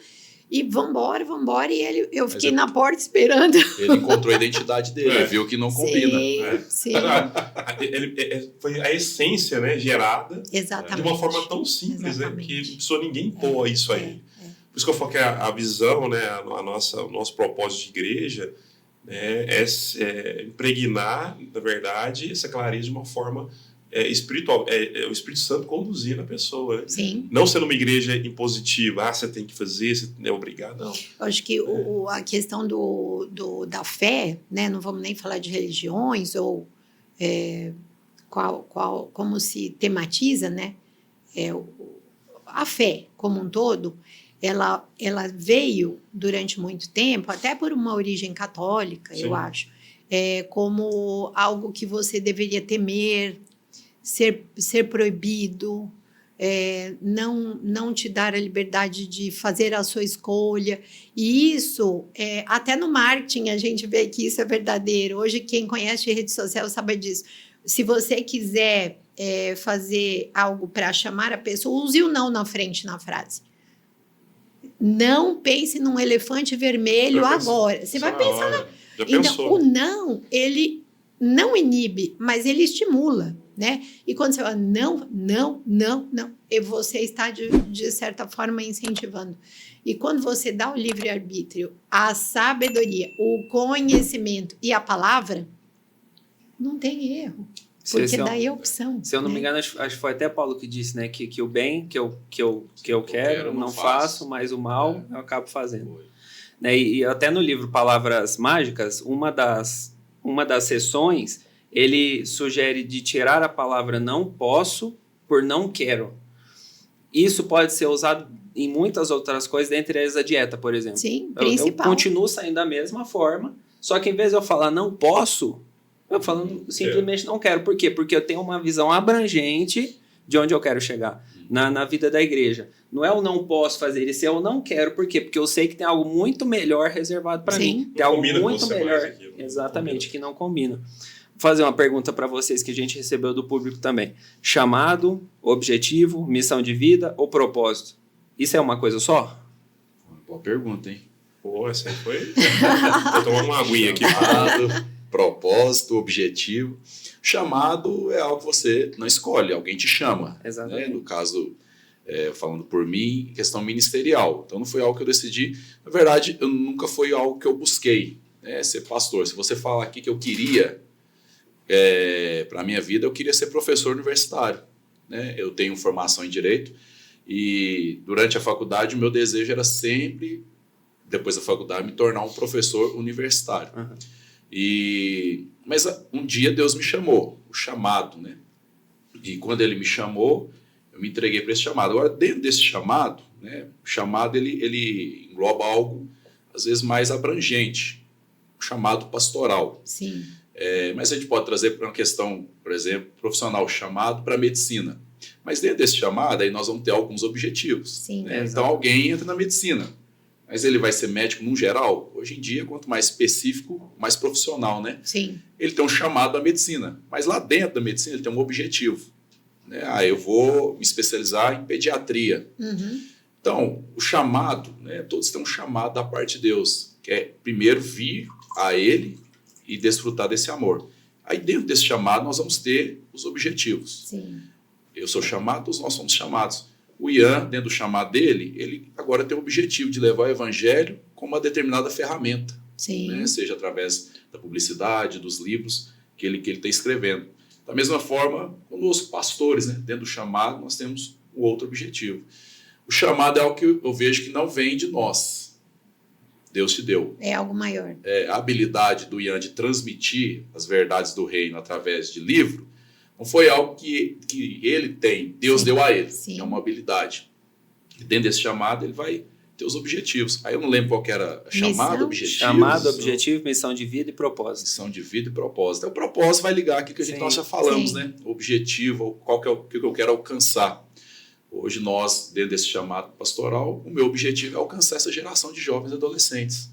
e vambora. E eu fiquei na porta esperando. Ele encontrou a identidade dele, viu que não combina. Sim. Foi a essência, né, gerada. Exatamente. De uma forma tão simples, né, que não precisou ninguém pôr isso aí. Por isso que eu falo que a visão, né, o nosso propósito de igreja, né, é impregnar, na verdade, essa clareza de uma forma espiritual. O Espírito Santo conduzindo a pessoa. Né? Sim. Não sendo uma igreja impositiva, você tem que fazer, você é obrigado, não. Eu acho que a questão da fé, né, não vamos nem falar de religiões ou como se tematiza, né, a fé como um todo, ela veio durante muito tempo, até por uma origem católica, sim, eu acho, como algo que você deveria temer, ser proibido, não te dar a liberdade de fazer a sua escolha. E isso, até no marketing, a gente vê que isso é verdadeiro. Hoje, quem conhece rede social sabe disso. Se você quiser fazer algo para chamar a pessoa, use o não na frente na frase. Não pense num elefante vermelho agora. Você vai pensar... Então, o não, ele não inibe, mas ele estimula, né? E quando você fala não, você está, de certa forma, incentivando. E quando você dá o livre-arbítrio, a sabedoria, o conhecimento e a palavra, não tem erro. Porque daí é opção. Se eu não me engano, acho que foi até Paulo que disse, né? Que o bem que eu quero, não faço, mas o mal eu acabo fazendo. Né? E até no livro Palavras Mágicas, uma das sessões, ele sugere de tirar a palavra não posso por não quero. Isso pode ser usado em muitas outras coisas, dentre elas a dieta, por exemplo. Sim, principal. Eu continuo saindo da mesma forma, só que em vez de eu falar não posso, eu falo simplesmente não quero. Por quê? Porque eu tenho uma visão abrangente de onde eu quero chegar na vida da igreja. Não é eu não posso fazer isso, é eu não quero. Por quê? Porque eu sei que tem algo muito melhor reservado para mim. Tem algo muito melhor, exatamente, que não combina. Vou fazer uma pergunta para vocês que a gente recebeu do público também. Chamado, objetivo, missão de vida ou propósito? Isso é uma coisa só? Boa pergunta, hein? Pô, essa aí foi... Vou tomar uma aguinha aqui. Propósito, objetivo. Chamado é algo que você não escolhe, alguém te chama. Exatamente. Né? No caso, falando por mim, questão ministerial. Então não foi algo que eu decidi. Na verdade, nunca foi algo que eu busquei, né? Ser pastor. Se você falar aqui que eu queria, para a minha vida, eu queria ser professor universitário. Né? Eu tenho formação em Direito e durante a faculdade o meu desejo era sempre, depois da faculdade, me tornar um professor universitário. Uhum. Mas um dia Deus me chamou, o chamado, né? E quando ele me chamou, eu me entreguei para esse chamado. Agora, dentro desse chamado, né, o chamado ele engloba algo, às vezes, mais abrangente, o chamado pastoral. Sim. Mas a gente pode trazer para uma questão, por exemplo, profissional, chamado para medicina. Mas dentro desse chamado, aí nós vamos ter alguns objetivos. Sim, né? Então, alguém entra na medicina. Mas ele vai ser médico num geral? Hoje em dia, quanto mais específico, mais profissional, né? Sim. Ele tem um chamado à medicina, mas lá dentro da medicina ele tem um objetivo. Né? Eu vou me especializar em pediatria. Uhum. Então, o chamado, né? Todos têm um chamado da parte de Deus, que é primeiro vir a Ele e desfrutar desse amor. Aí dentro desse chamado nós vamos ter os objetivos. Sim. Eu sou chamado, todos nós somos chamados. O Ian, dentro do chamado dele, ele agora tem o objetivo de levar o evangelho como uma determinada ferramenta. Sim. Né? Seja através da publicidade, dos livros que ele está escrevendo. Da mesma forma, conosco, pastores, né? Dentro do chamado, nós temos o outro objetivo. O chamado é algo que eu vejo que não vem de nós. Deus te deu. É algo maior. A habilidade do Ian de transmitir as verdades do reino através de livro não foi algo que ele tem, Deus deu a ele. Sim. É uma habilidade. E dentro desse chamado, ele vai ter os objetivos. Aí eu não lembro qual que era chamado, objetivo. Chamado, objetivo, missão de vida e propósito. Missão de vida e propósito. O propósito vai ligar aqui que a gente nós já falamos, né? O objetivo, qual que é o que eu quero alcançar. Hoje nós, dentro desse chamado pastoral, o meu objetivo é alcançar essa geração de jovens e adolescentes.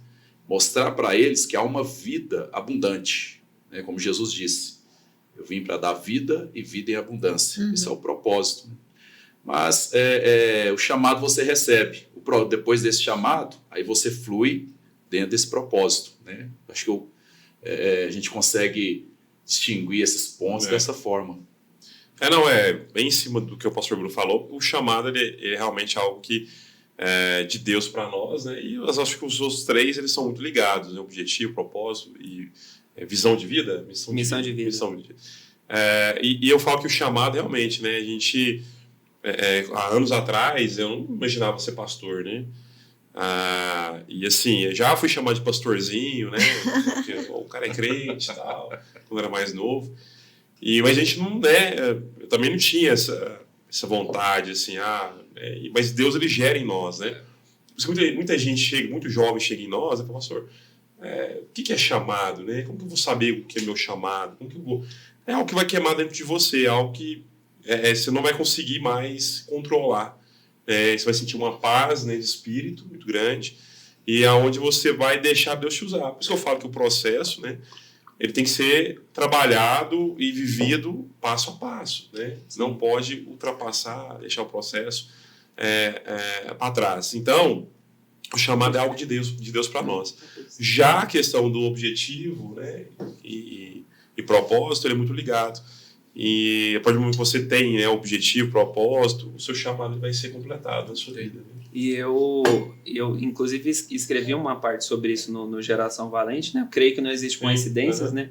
Mostrar para eles que há uma vida abundante, né? Como Jesus disse. Eu vim para dar vida e vida em abundância. Uhum. Esse é o propósito. Mas o chamado você recebe. Depois desse chamado, aí você flui dentro desse propósito. Né? Acho que a gente consegue distinguir esses pontos dessa forma. Bem em cima do que o pastor Bruno falou, o chamado ele é realmente algo que é de Deus para nós, né? E eu acho que os outros três eles são muito ligados, né? Objetivo, propósito e visão de vida? Missão de vida. E eu falo que o chamado realmente, né? A gente, há anos atrás, eu não imaginava ser pastor, né? E assim, eu já fui chamado de pastorzinho, né? Porque o cara é crente e tal, quando era mais novo. Mas a gente não, né? Eu também não tinha essa vontade, assim, mas Deus ele gera em nós, né? Por isso que muita gente chega, muito jovem chega em nós e fala, pastor, o que é chamado, né? Como que eu vou saber o que é meu chamado? É algo que vai queimar dentro de você, algo que você não vai conseguir mais controlar. Você vai sentir uma paz, né, de espírito muito grande, e é onde você vai deixar Deus te usar. Por isso que eu falo que o processo, né, ele tem que ser trabalhado e vivido passo a passo, né? Não pode ultrapassar, deixar o processo para trás. Então, o chamado é algo de Deus para nós. Já a questão do objetivo, né, e propósito, ele é muito ligado. E a partir do momento que você tem, né, objetivo, propósito, o seu chamado vai ser completado na sua vida. Né? E eu inclusive, escrevi uma parte sobre isso no Geração Valente, né? Eu creio que não existe coincidências, né?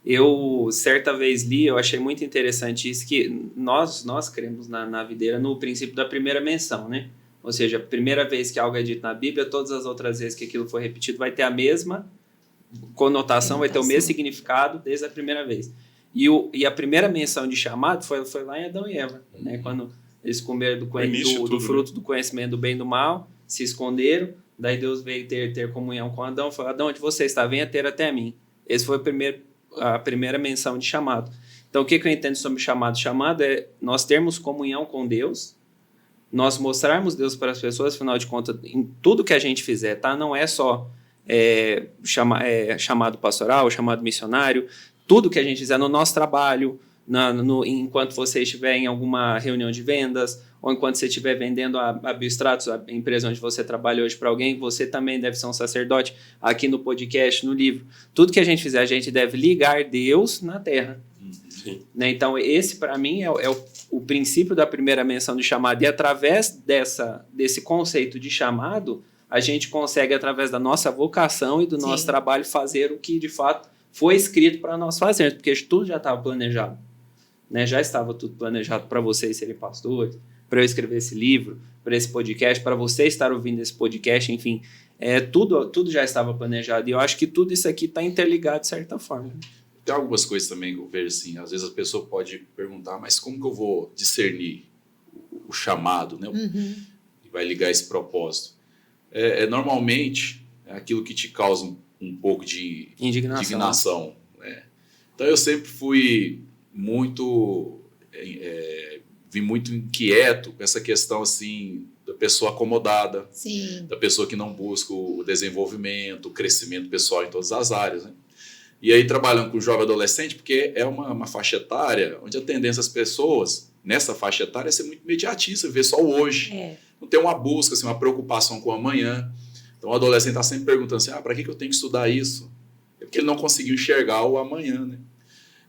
Eu, certa vez li, eu achei muito interessante isso, que nós cremos na videira no princípio da primeira menção, né? Ou seja, a primeira vez que algo é dito na Bíblia, todas as outras vezes que aquilo for repetido vai ter a mesma conotação, vai ter o mesmo significado desde a primeira vez. E a primeira menção de chamado foi lá em Adão e Eva, né? Quando eles comeram do fruto do conhecimento do bem e do mal, se esconderam, daí Deus veio ter comunhão com Adão, falou: Adão, onde você está? Venha ter até mim. Essa foi a primeira menção de chamado. Então, o que eu entendo sobre chamado? Chamado é nós termos comunhão com Deus, nós mostrarmos Deus para as pessoas, afinal de contas, em tudo que a gente fizer, tá? Não é só chamado pastoral, chamado missionário, tudo que a gente fizer no nosso trabalho, enquanto você estiver em alguma reunião de vendas, ou enquanto você estiver vendendo a Biostratos, a empresa onde você trabalha hoje para alguém, você também deve ser um sacerdote. Aqui no podcast, no livro, tudo que a gente fizer, a gente deve ligar Deus na terra. Sim. Né? Então, esse para mim é o princípio da primeira menção de chamado, e através desse conceito de chamado, a gente consegue, através da nossa vocação e do nosso trabalho, fazer o que de fato foi escrito para nós fazermos, porque tudo já estava planejado, né? Já estava tudo planejado para vocês serem pastores, para eu escrever esse livro, para esse podcast, para você estar ouvindo esse podcast, enfim, tudo já estava planejado, e eu acho que tudo isso aqui está interligado de certa forma. Tem algumas coisas também que eu vejo assim, às vezes a pessoa pode perguntar, mas como que eu vou discernir o chamado, né? E vai ligar esse propósito? Normalmente, é aquilo que te causa um pouco de indignação, né? Então eu sempre fui muito vim muito inquieto com essa questão assim da pessoa acomodada, da pessoa que não busca o desenvolvimento, o crescimento pessoal em todas as áreas, né? E aí trabalhando com jovem adolescente, porque é uma faixa etária onde a tendência das pessoas nessa faixa etária é ser muito imediatista, ver só o hoje, não tem uma busca, assim, uma preocupação com o amanhã. Então o adolescente está sempre perguntando assim, para que eu tenho que estudar isso? É porque ele não conseguiu enxergar o amanhã, né?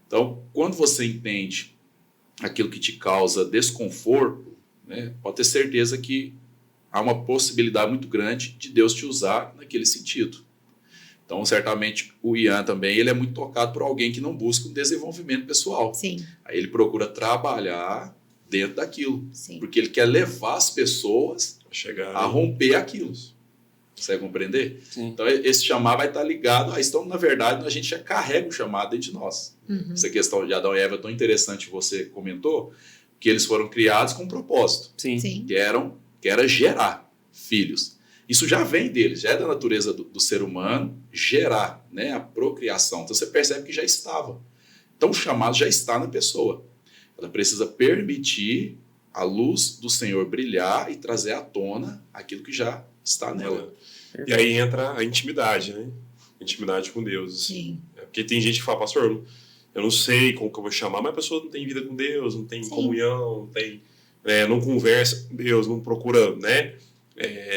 Então, quando você entende aquilo que te causa desconforto, né, pode ter certeza que há uma possibilidade muito grande de Deus te usar naquele sentido. Então, certamente, o Ian também ele é muito tocado por alguém que não busca um desenvolvimento pessoal. Sim. Aí ele procura trabalhar dentro daquilo, Sim. porque ele quer levar as pessoas a romper aquilo. Consegue compreender? Sim. Então, esse chamado vai estar ligado a isso. Então, na verdade, a gente já carrega o chamado dentro de nós. Essa questão de Adão e Eva é tão interessante, você comentou, que eles foram criados com um propósito. Sim. Sim. Que era gerar filhos. Isso já vem deles, já é da natureza do ser humano gerar, né, a procriação. Então, você percebe que já estava. Então, o chamado já está na pessoa. Ela precisa permitir a luz do Senhor brilhar e trazer à tona aquilo que já está nela. E aí entra a intimidade, né? Intimidade com Deus. Assim. Sim. Porque tem gente que fala, pastor, eu não sei como que eu vou chamar, mas a pessoa não tem vida com Deus, não tem comunhão, não tem, não conversa com Deus, não procura, né,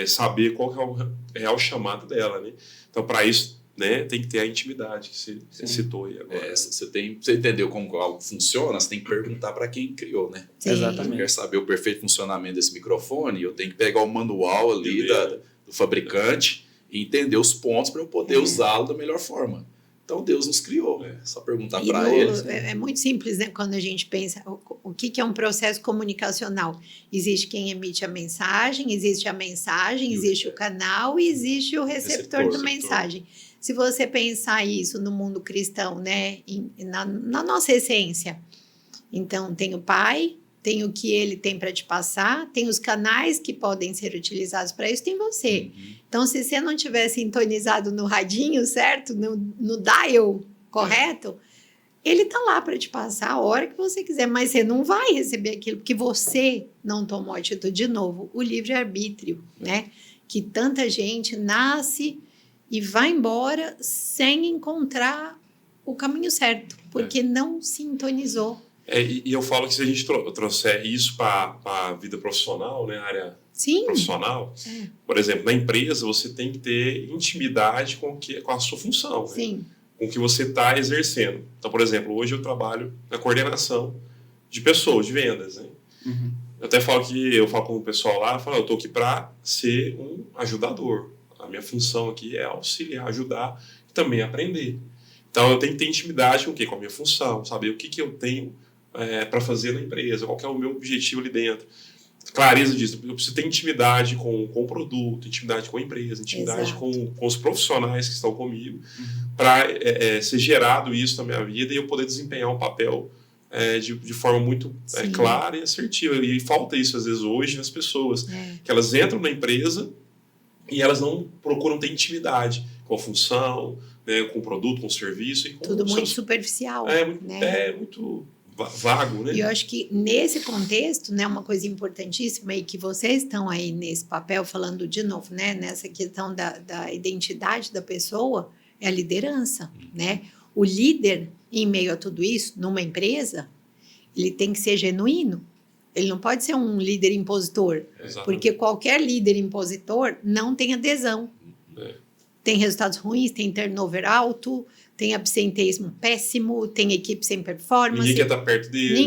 saber qual que é o real chamado dela, né? Então, para isso, né, tem que ter a intimidade que você citou aí agora. Você entendeu como algo funciona, você tem que perguntar para quem criou, né? Sim. Exatamente. Eu quero saber o perfeito funcionamento desse microfone, eu tenho que pegar o manual ali do fabricante e entender os pontos para eu poder usá-lo da melhor forma. Então, Deus nos criou. Só perguntar para ele. É muito simples, né? Quando a gente pensa o que é um processo comunicacional. Existe quem emite a mensagem, existe o canal e existe o receptor da mensagem. Se você pensar isso no mundo cristão, né? Na nossa essência. Então, tem o pai, tem o que ele tem para te passar, tem os canais que podem ser utilizados para isso, tem você. Então, se você não tiver sintonizado no radinho, certo? No dial correto, ele tá lá para te passar a hora que você quiser, mas você não vai receber aquilo, porque você não tomou atitude. De novo, o livre-arbítrio, né? Que tanta gente nasce e vai embora sem encontrar o caminho certo, porque não sintonizou. E eu falo que se a gente trouxer isso para a vida profissional, né, a área profissional, por exemplo, na empresa você tem que ter intimidade com a sua função, né? Com o que você está exercendo. Então, por exemplo, hoje eu trabalho na coordenação de pessoas, de vendas. Né? Eu até falo com o pessoal lá, eu estou aqui para ser um ajudador. A minha função aqui é auxiliar, ajudar e também aprender. Então, eu tenho que ter intimidade com o quê? Com a minha função, saber o que eu tenho para fazer na empresa, qual que é o meu objetivo ali dentro. Clareza disso, eu preciso ter intimidade com o produto, intimidade com a empresa, intimidade com os profissionais que estão comigo, para ser gerado isso na minha vida e eu poder desempenhar um papel de forma muito clara e assertiva. E falta isso, às vezes, hoje nas pessoas, que elas entram na empresa e elas não procuram ter intimidade com a função, né, com o produto, com o serviço. E com tudo muito superficial. É muito vago, né? E eu acho que nesse contexto, né, uma coisa importantíssima e que vocês estão aí nesse papel falando de novo, né, nessa questão da identidade da pessoa, é a liderança, né? O líder, em meio a tudo isso, numa empresa, ele tem que ser genuíno. Ele não pode ser um líder impositor, porque qualquer líder impositor não tem adesão. Tem resultados ruins, tem turnover alto, tem absenteísmo péssimo, tem equipe sem performance. Ninguém quer estar perto dele.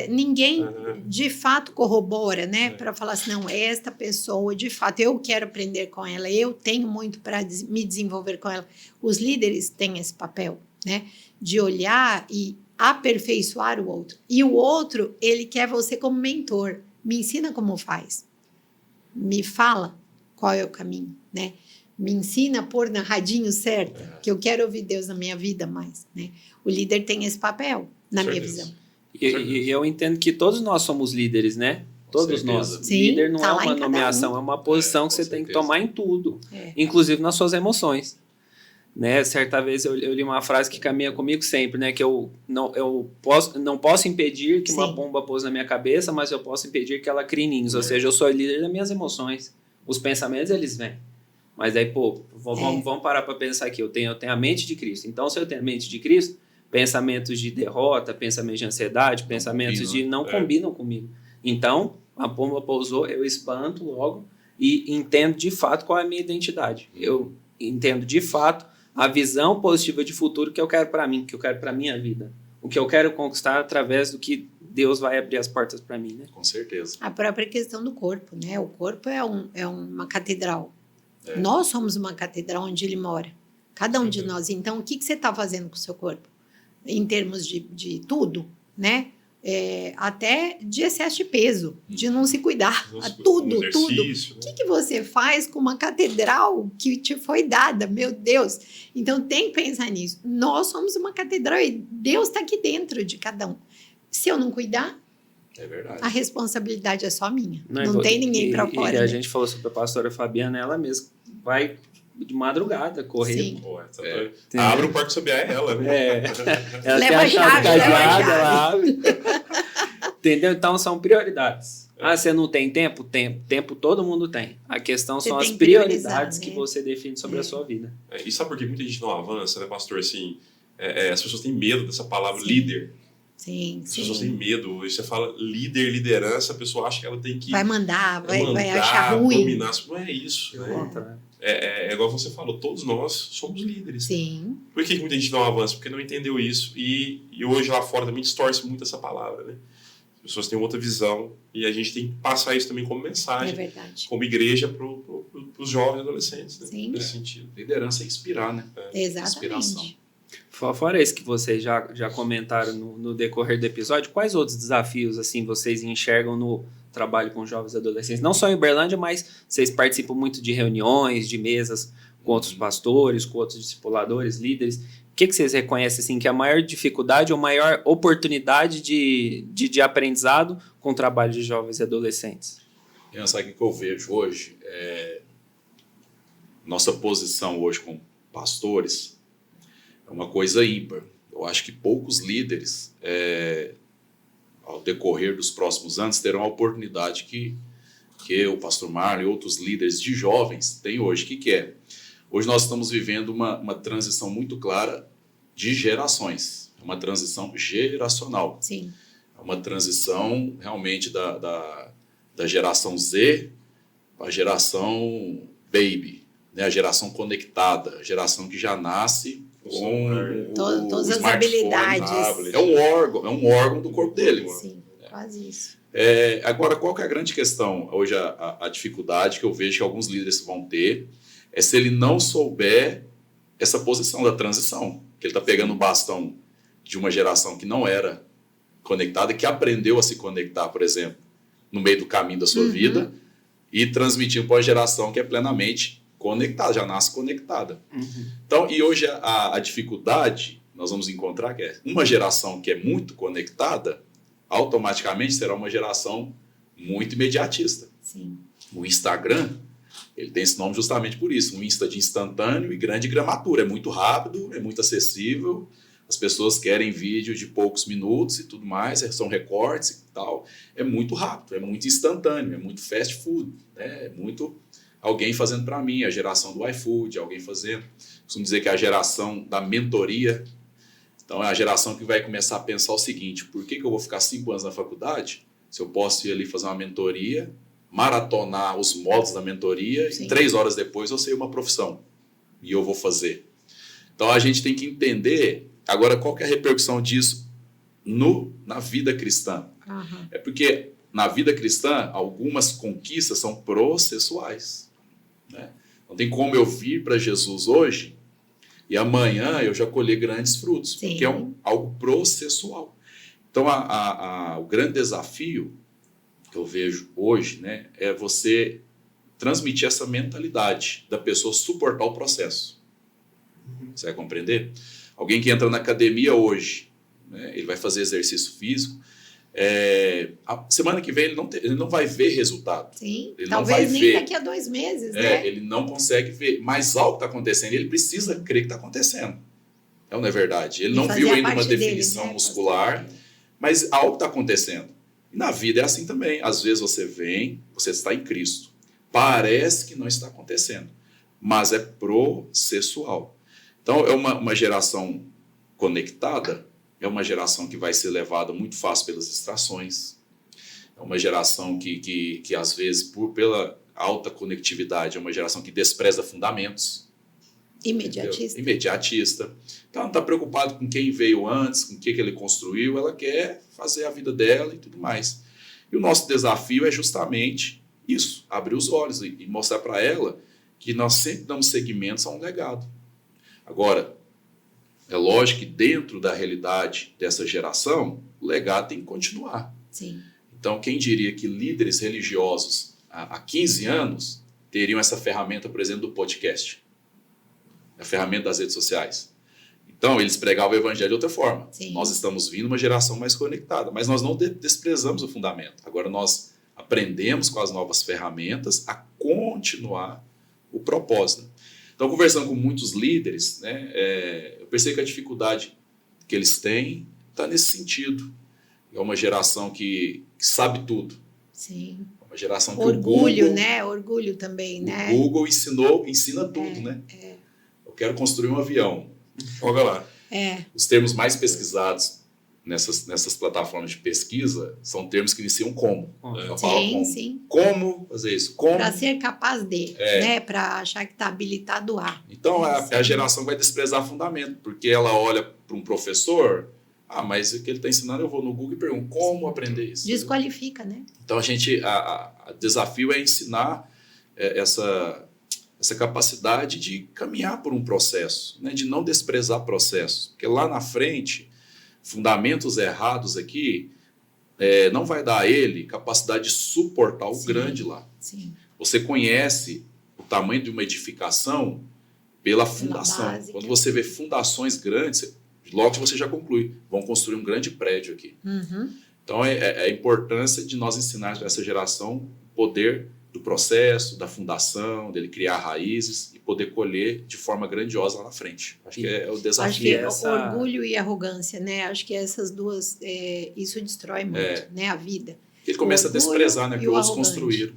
Ninguém de fato corrobora, né? Para falar assim, não, esta pessoa, de fato, eu quero aprender com ela, eu tenho muito para me desenvolver com ela. Os líderes têm esse papel, né? De olhar e aperfeiçoar o outro. E o outro, ele quer você como mentor. Me ensina como faz. Me fala qual é o caminho, né? Me ensina a pôr na radinho certo, que eu quero ouvir Deus na minha vida mais, né? O líder tem esse papel, na minha visão. E eu entendo que todos nós somos líderes, né? Todos nós. Sim, líder não tá é lá uma em cada nomeação, um. é uma posição que você tem que tomar em tudo, É. inclusive nas suas emoções. Né? Certa vez eu li uma frase que caminha comigo sempre, né? Que eu não posso impedir que uma pomba pouse na minha cabeça, mas eu posso impedir que ela crie ninhos. Ou seja, eu sou líder das minhas emoções. Os pensamentos, eles vêm. Mas aí, vamos parar para pensar aqui. Eu tenho a mente de Cristo. Então, se eu tenho a mente de Cristo, pensamentos de derrota, pensamentos de ansiedade, pensamentos de não combinam comigo. Então, a pomba pousou, eu espanto logo e entendo de fato qual é a minha identidade. Eu entendo de fato a visão positiva de futuro que eu quero para mim, que eu quero para minha vida. O que eu quero conquistar através do que Deus vai abrir as portas para mim, né? Com certeza. A própria questão do corpo, né? O corpo é uma catedral. Nós somos uma catedral onde ele mora. Cada um de nós. Então, o que você está fazendo com o seu corpo? Em termos de tudo, né? Até de excesso de peso, de não se cuidar. Tudo. Né? O que você faz com uma catedral que te foi dada? Meu Deus! Então, tem que pensar nisso. Nós somos uma catedral e Deus está aqui dentro de cada um. Se eu não cuidar, é verdade, a responsabilidade é só minha. Não tem ninguém para fora. E a gente falou sobre a pastora Fabiana, ela mesma vai de madrugada correr. Sim. Abre o quarto sob ela, né? Ela leva tem a chave cadeada, ela abre. Entendeu? Então, são prioridades. Você não tem tempo? Tempo todo mundo tem. A questão são as prioridades, né? Que você define sobre a sua vida. E sabe por que muita gente não avança, né, pastor? Assim, as pessoas têm medo dessa palavra líder. Sim. As pessoas têm medo. Você fala líder, liderança, a pessoa acha que ela tem que... Vai mandar, vai achar ruim. Dominar. Não é isso, né? É igual você falou, todos nós somos líderes. Sim. Por que muita gente não avança? Porque não entendeu isso. E hoje lá fora também distorce muito essa palavra, né? As pessoas têm outra visão e a gente tem que passar isso também como mensagem. É verdade. Como igreja para os jovens e adolescentes, né? Sim. Nesse sentido. Liderança é inspirar, né? Exatamente. Inspiração. Fora isso que vocês já comentaram no decorrer do episódio, quais outros desafios assim vocês enxergam no trabalho com jovens e adolescentes? Não só em Uberlândia, mas vocês participam muito de reuniões, de mesas com outros pastores, com outros discipuladores, líderes. O que vocês reconhecem assim, que é a maior dificuldade ou maior oportunidade de aprendizado com o trabalho de jovens e adolescentes? Sabe o que eu vejo hoje? Nossa posição hoje como pastores é uma coisa ímpar. Eu acho que poucos líderes, ao decorrer dos próximos anos, terão a oportunidade que o pastor Marlon e outros líderes de jovens têm hoje. O que é? Hoje nós estamos vivendo uma transição muito clara de gerações. É uma transição geracional. Sim. É uma transição realmente da geração Z para a geração baby, né? A geração conectada, a geração que já nasce com todas as habilidades. É um órgão do corpo dele. Sim, quase isso. Agora, qual que é a grande questão? Hoje, a dificuldade que eu vejo que alguns líderes vão ter é se ele não souber essa posição da transição, que ele está pegando o bastão de uma geração que não era conectada, que aprendeu a se conectar, por exemplo, no meio do caminho da sua vida, e transmitindo para uma geração que é plenamente conectada, já nasce conectada. Então, e hoje a dificuldade, nós vamos encontrar que é uma geração que é muito conectada, automaticamente será uma geração muito imediatista. Sim. O Instagram, ele tem esse nome justamente por isso, um Insta de instantâneo e grande gramatura. É muito rápido, é muito acessível, as pessoas querem vídeo de poucos minutos e tudo mais, são recortes e tal. É muito rápido, é muito instantâneo, é muito fast food, né? É muito alguém fazendo para mim, a geração do iFood, alguém fazendo. Costumo dizer que é a geração da mentoria. Então, é a geração que vai começar a pensar o seguinte: por que eu vou ficar 5 anos na faculdade se eu posso ir ali fazer uma mentoria, maratonar os módulos da mentoria e 3 horas depois eu sei uma profissão e eu vou fazer? Então, a gente tem que entender, agora, qual que é a repercussão disso na vida cristã? É porque na vida cristã, algumas conquistas são processuais, né? Não tem como eu vir para Jesus hoje e amanhã eu já colher grandes frutos, porque é algo processual. Então, o grande desafio que eu vejo hoje, né, é você transmitir essa mentalidade da pessoa suportar o processo. Você vai compreender? Alguém que entra na academia hoje, né, ele vai fazer exercício físico, a semana que vem ele não vai ver resultado. Sim, ele talvez não vai nem ver. Daqui a 2 meses, né? Ele não consegue ver, mas algo está acontecendo, ele precisa crer que está acontecendo. Não é verdade? Ele não viu ainda uma definição muscular, mas algo está acontecendo. E na vida é assim também. Às vezes você vem, você está em Cristo. Parece que não está acontecendo, mas é processual. Então, é uma geração conectada, é uma geração que vai ser levada muito fácil pelas distrações. É uma geração que às vezes, pela alta conectividade, é uma geração que despreza fundamentos. Imediatista. Imediatista. Então, ela não está preocupada com quem veio antes, com o que ele construiu, ela quer fazer a vida dela e tudo mais. E o nosso desafio é justamente isso, abrir os olhos e mostrar para ela que nós sempre damos seguimento a um legado. Agora, é lógico que dentro da realidade dessa geração, o legado tem que continuar. Sim. Então, quem diria que líderes religiosos há 15 anos teriam essa ferramenta, por exemplo, do podcast? A ferramenta das redes sociais. Então, eles pregavam o evangelho de outra forma. Sim. Nós estamos vindo uma geração mais conectada, mas nós não desprezamos o fundamento. Agora, nós aprendemos com as novas ferramentas a continuar o propósito. Então, conversando com muitos líderes, né, eu percebo que a dificuldade que eles têm está nesse sentido. É uma geração que sabe tudo. Sim. É uma geração que orgulho, o Google, né? Orgulho também, né? O Google ensina tudo, né? Eu quero construir um avião. Joga lá. Os termos mais pesquisados nessas plataformas de pesquisa são termos que iniciam como. Sim. Como fazer isso? Como? Para ser capaz de, né? Para achar que está habilitado a. Então, a geração vai desprezar fundamento, porque ela olha para um professor, mas o que ele está ensinando, eu vou no Google e pergunto, como aprender isso? Desqualifica, né? Então, o desafio é ensinar essa capacidade de caminhar por um processo, né? De não desprezar processos, porque lá na frente, fundamentos errados aqui, não vai dar a ele capacidade de suportar o grande lá. Sim. Você conhece o tamanho de uma edificação pela fundação. base, Quando você vê fundações grandes, logo você já conclui, vão construir um grande prédio aqui. Então, é a importância de nós ensinarmos para essa geração o poder do processo, da fundação, dele criar raízes e poder colher de forma grandiosa lá na frente. Acho que é o desafio. Acho que orgulho e arrogância, né? Acho que essas duas, isso destrói muito, né? A vida. Ele começa a desprezar, né? Que outros construíram.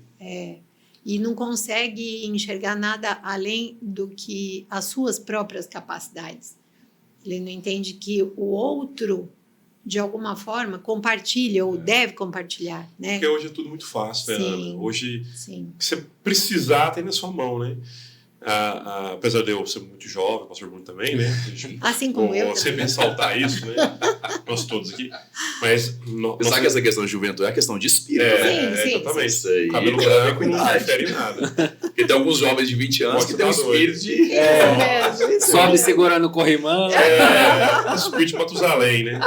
E não consegue enxergar nada além do que as suas próprias capacidades. Ele não entende que o outro, de alguma forma, compartilha ou deve compartilhar, né? Porque hoje é tudo muito fácil, né, Ana? Hoje, sim. você precisar, tem na sua mão, né? Apesar de eu ser muito jovem, pastor Bruno também, né? Assim como eu. Sempre ressaltar isso, né? Nós todos aqui. Mas. Sabe que essa questão de juventude é a questão de espírito, né? Sim, exatamente. Isso aí. Cabelo branco não interfere em nada. Porque tem alguns jovens de 20 anos que tem um espírito de. Sobe segurando o corrimão. Espírito de Matusalém, né?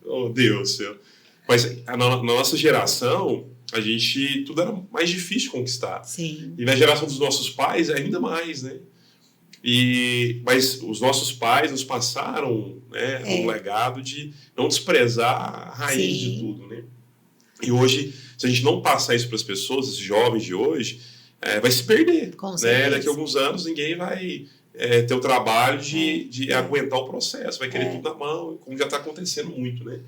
Oh, Deus do céu. Mas na nossa geração, tudo era mais difícil de conquistar. Sim. E na geração dos nossos pais, ainda mais, né? Mas os nossos pais nos passaram, né, um legado de não desprezar a raiz de tudo, né? E hoje, se a gente não passar isso para as pessoas, esses jovens de hoje, vai se perder. Com né? certeza. Daqui a alguns anos, ninguém vai ter o trabalho de aguentar o processo, vai querer tudo na mão, como já está acontecendo muito, né?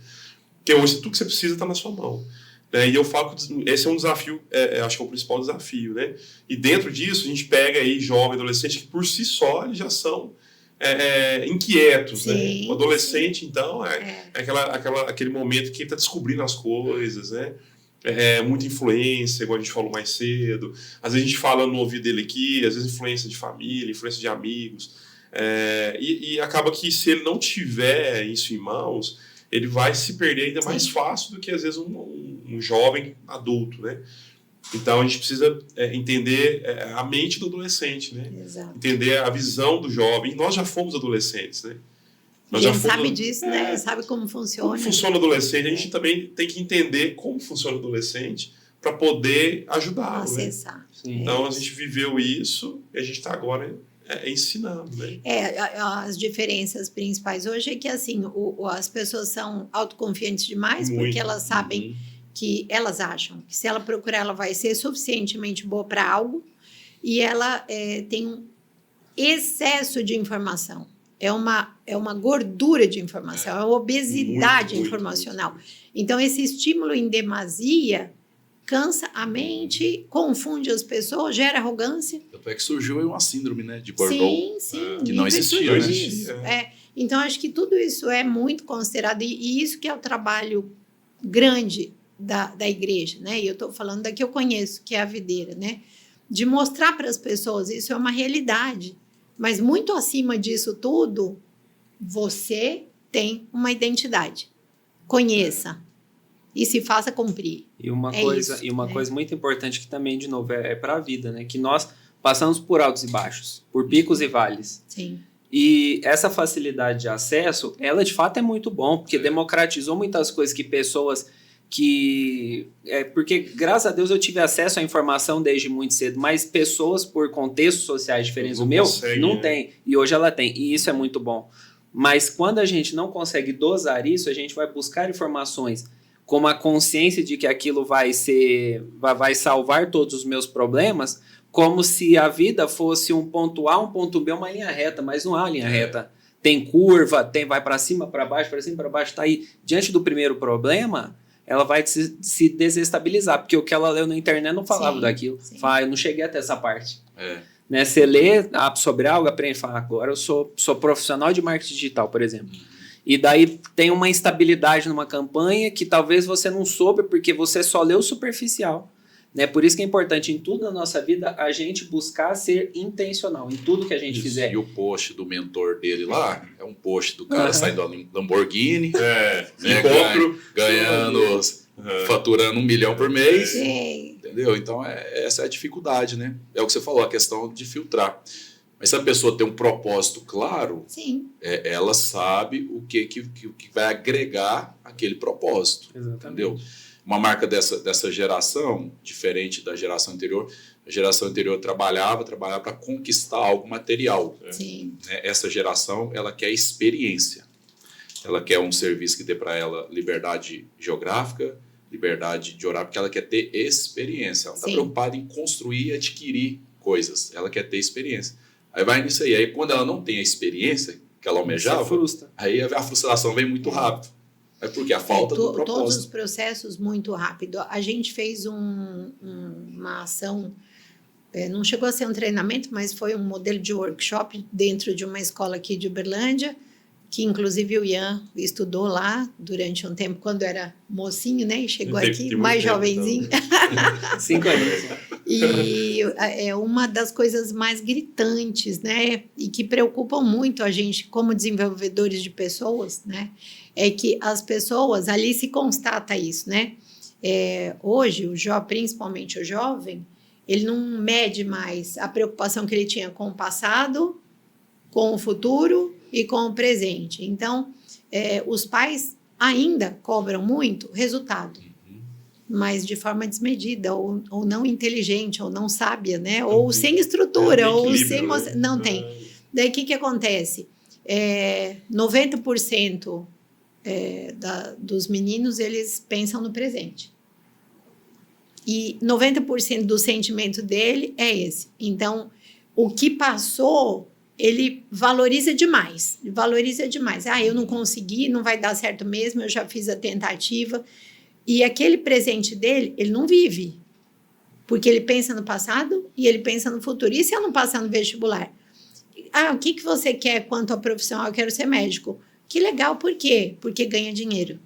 Porque hoje tudo que você precisa está na sua mão. E eu falo que esse é um desafio, acho que é o principal desafio, né? E dentro disso, a gente pega aí jovem, adolescente, que por si só eles já são inquietos, né? O adolescente, então, aquele momento que ele está descobrindo as coisas, né? Muita influência, igual a gente falou mais cedo. Às vezes a gente fala no ouvido dele aqui, às vezes influência de família, influência de amigos. E acaba que se ele não tiver isso em mãos, ele vai se perder ainda mais fácil do que, às vezes, um jovem adulto, né? Então, a gente precisa entender a mente do adolescente, né? Exato. Entender a visão do jovem. Nós já fomos adolescentes, né? A gente sabe disso, né? Sabe como funciona. Como funciona o adolescente. A gente também tem que entender como funciona o adolescente para poder ajudá-lo. Acessar. Né? Então, a gente viveu isso e a gente está agora ensinando, né? As diferenças principais hoje é que, assim, as pessoas são autoconfiantes demais, porque elas sabem que elas acham que se ela procurar, ela vai ser suficientemente boa para algo, e ela tem um excesso de informação. É uma gordura de informação, é uma obesidade informacional. Então, esse estímulo em demasia cansa a mente, confunde as pessoas, gera arrogância. Tanto é que surgiu uma síndrome, né, de Bordeaux, que não existia, né? Então, acho que tudo isso é muito considerado, e isso que é o trabalho grande da igreja, né? E eu estou falando da que eu conheço, que é a videira, né? De mostrar para as pessoas, isso é uma realidade. Mas muito acima disso tudo, você tem uma identidade. Conheça. E se faça cumprir. E uma coisa muito importante que também, de novo, é para a vida, né? Que nós passamos por altos e baixos, por picos e vales. Sim. E essa facilidade de acesso, ela de fato é muito bom, porque democratizou muitas coisas que pessoas que... porque, graças a Deus, eu tive acesso à informação desde muito cedo, mas pessoas por contextos sociais diferentes do meu, não tem. E hoje ela tem, e isso é muito bom. Mas quando a gente não consegue dosar isso, a gente vai buscar informações com a consciência de que aquilo vai salvar todos os meus problemas, como se a vida fosse um ponto A, um ponto B, uma linha reta, mas não há uma linha reta. Tem curva, vai para cima, para baixo, para cima, para baixo, tá aí. Diante do primeiro problema, ela vai se desestabilizar, porque o que ela leu na internet não falava daquilo. Fala, eu não cheguei até essa parte. Né? Você lê sobre algo, aprende e fala, agora eu sou profissional de marketing digital, por exemplo. E daí tem uma instabilidade numa campanha que talvez você não soube porque você só leu superficial. Né? Por isso que é importante em tudo na nossa vida a gente buscar ser intencional em tudo que a gente fizer. E o post do mentor dele lá é um post do cara saindo da Lamborghini, ganhando, faturando 1 milhão por mês. Entendeu? Então essa é a dificuldade, né? É o que você falou, a questão de filtrar. Mas se a pessoa tem um propósito claro, ela sabe o que vai agregar aquele propósito. Exatamente. Entendeu? Uma marca dessa geração, diferente da geração anterior, a geração anterior trabalhava para conquistar algo material. Sim. Essa geração, ela quer experiência. Ela quer um serviço que dê para ela liberdade geográfica, liberdade de horário, porque ela quer ter experiência. Ela está preocupada em construir e adquirir coisas. Ela quer ter experiência. Aí vai nisso aí. Aí quando ela não tem a experiência que ela almejava, aí a frustração vem muito rápido. É porque a falta do propósito. Todos os processos muito rápido. A gente fez uma ação, não chegou a ser um treinamento, mas foi um modelo de workshop dentro de uma escola aqui de Uberlândia, que inclusive o Ian estudou lá durante um tempo, quando era mocinho, né? E chegou aqui, mais jovenzinho. Então. 5 anos. E é uma das coisas mais gritantes, né? E que preocupam muito a gente como desenvolvedores de pessoas, né? É que as pessoas, ali se constata isso, né? Hoje, principalmente o jovem, ele não mede mais a preocupação que ele tinha com o passado, com o futuro e com o presente. Então, os pais ainda cobram muito resultado, mas de forma desmedida, ou não inteligente, ou não sábia, né? Ou sem estrutura, ou sem... Né? Não tem. Daí, o que acontece? 90% dos meninos, eles pensam no presente. E 90% do sentimento dele é esse. Então, o que passou... ele valoriza demais. Eu não consegui, não vai dar certo mesmo, eu já fiz a tentativa. E aquele presente dele, ele não vive. Porque ele pensa no passado e ele pensa no futuro. E se eu não passar no vestibular? O que você quer quanto à profissão? Eu quero ser médico. Que legal, por quê? Porque ganha dinheiro.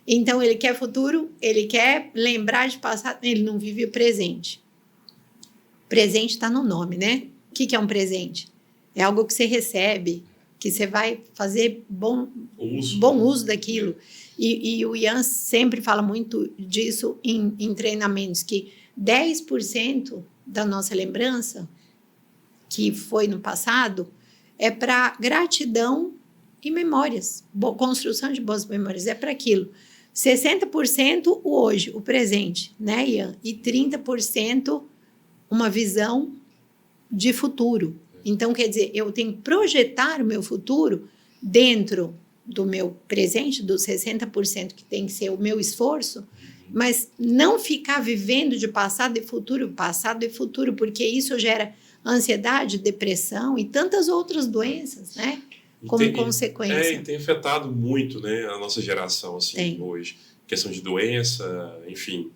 Então, ele quer futuro, ele quer lembrar de passado, ele não vive o presente. Presente está no nome, né? O que é um presente? É algo que você recebe, que você vai fazer bom uso daquilo. E o Ian sempre fala muito disso em treinamentos, que 10% da nossa lembrança, que foi no passado, é para gratidão e memórias, construção de boas memórias, é para aquilo. 60% o hoje, o presente, né, Ian? E 30% uma visão de futuro. Então, quer dizer, eu tenho que projetar o meu futuro dentro do meu presente, dos 60% que tem que ser o meu esforço, mas não ficar vivendo de passado e futuro, porque isso gera ansiedade, depressão e tantas outras doenças, né? Como consequência. E tem afetado muito, né, a nossa geração, assim, hoje. Questão de doença, enfim,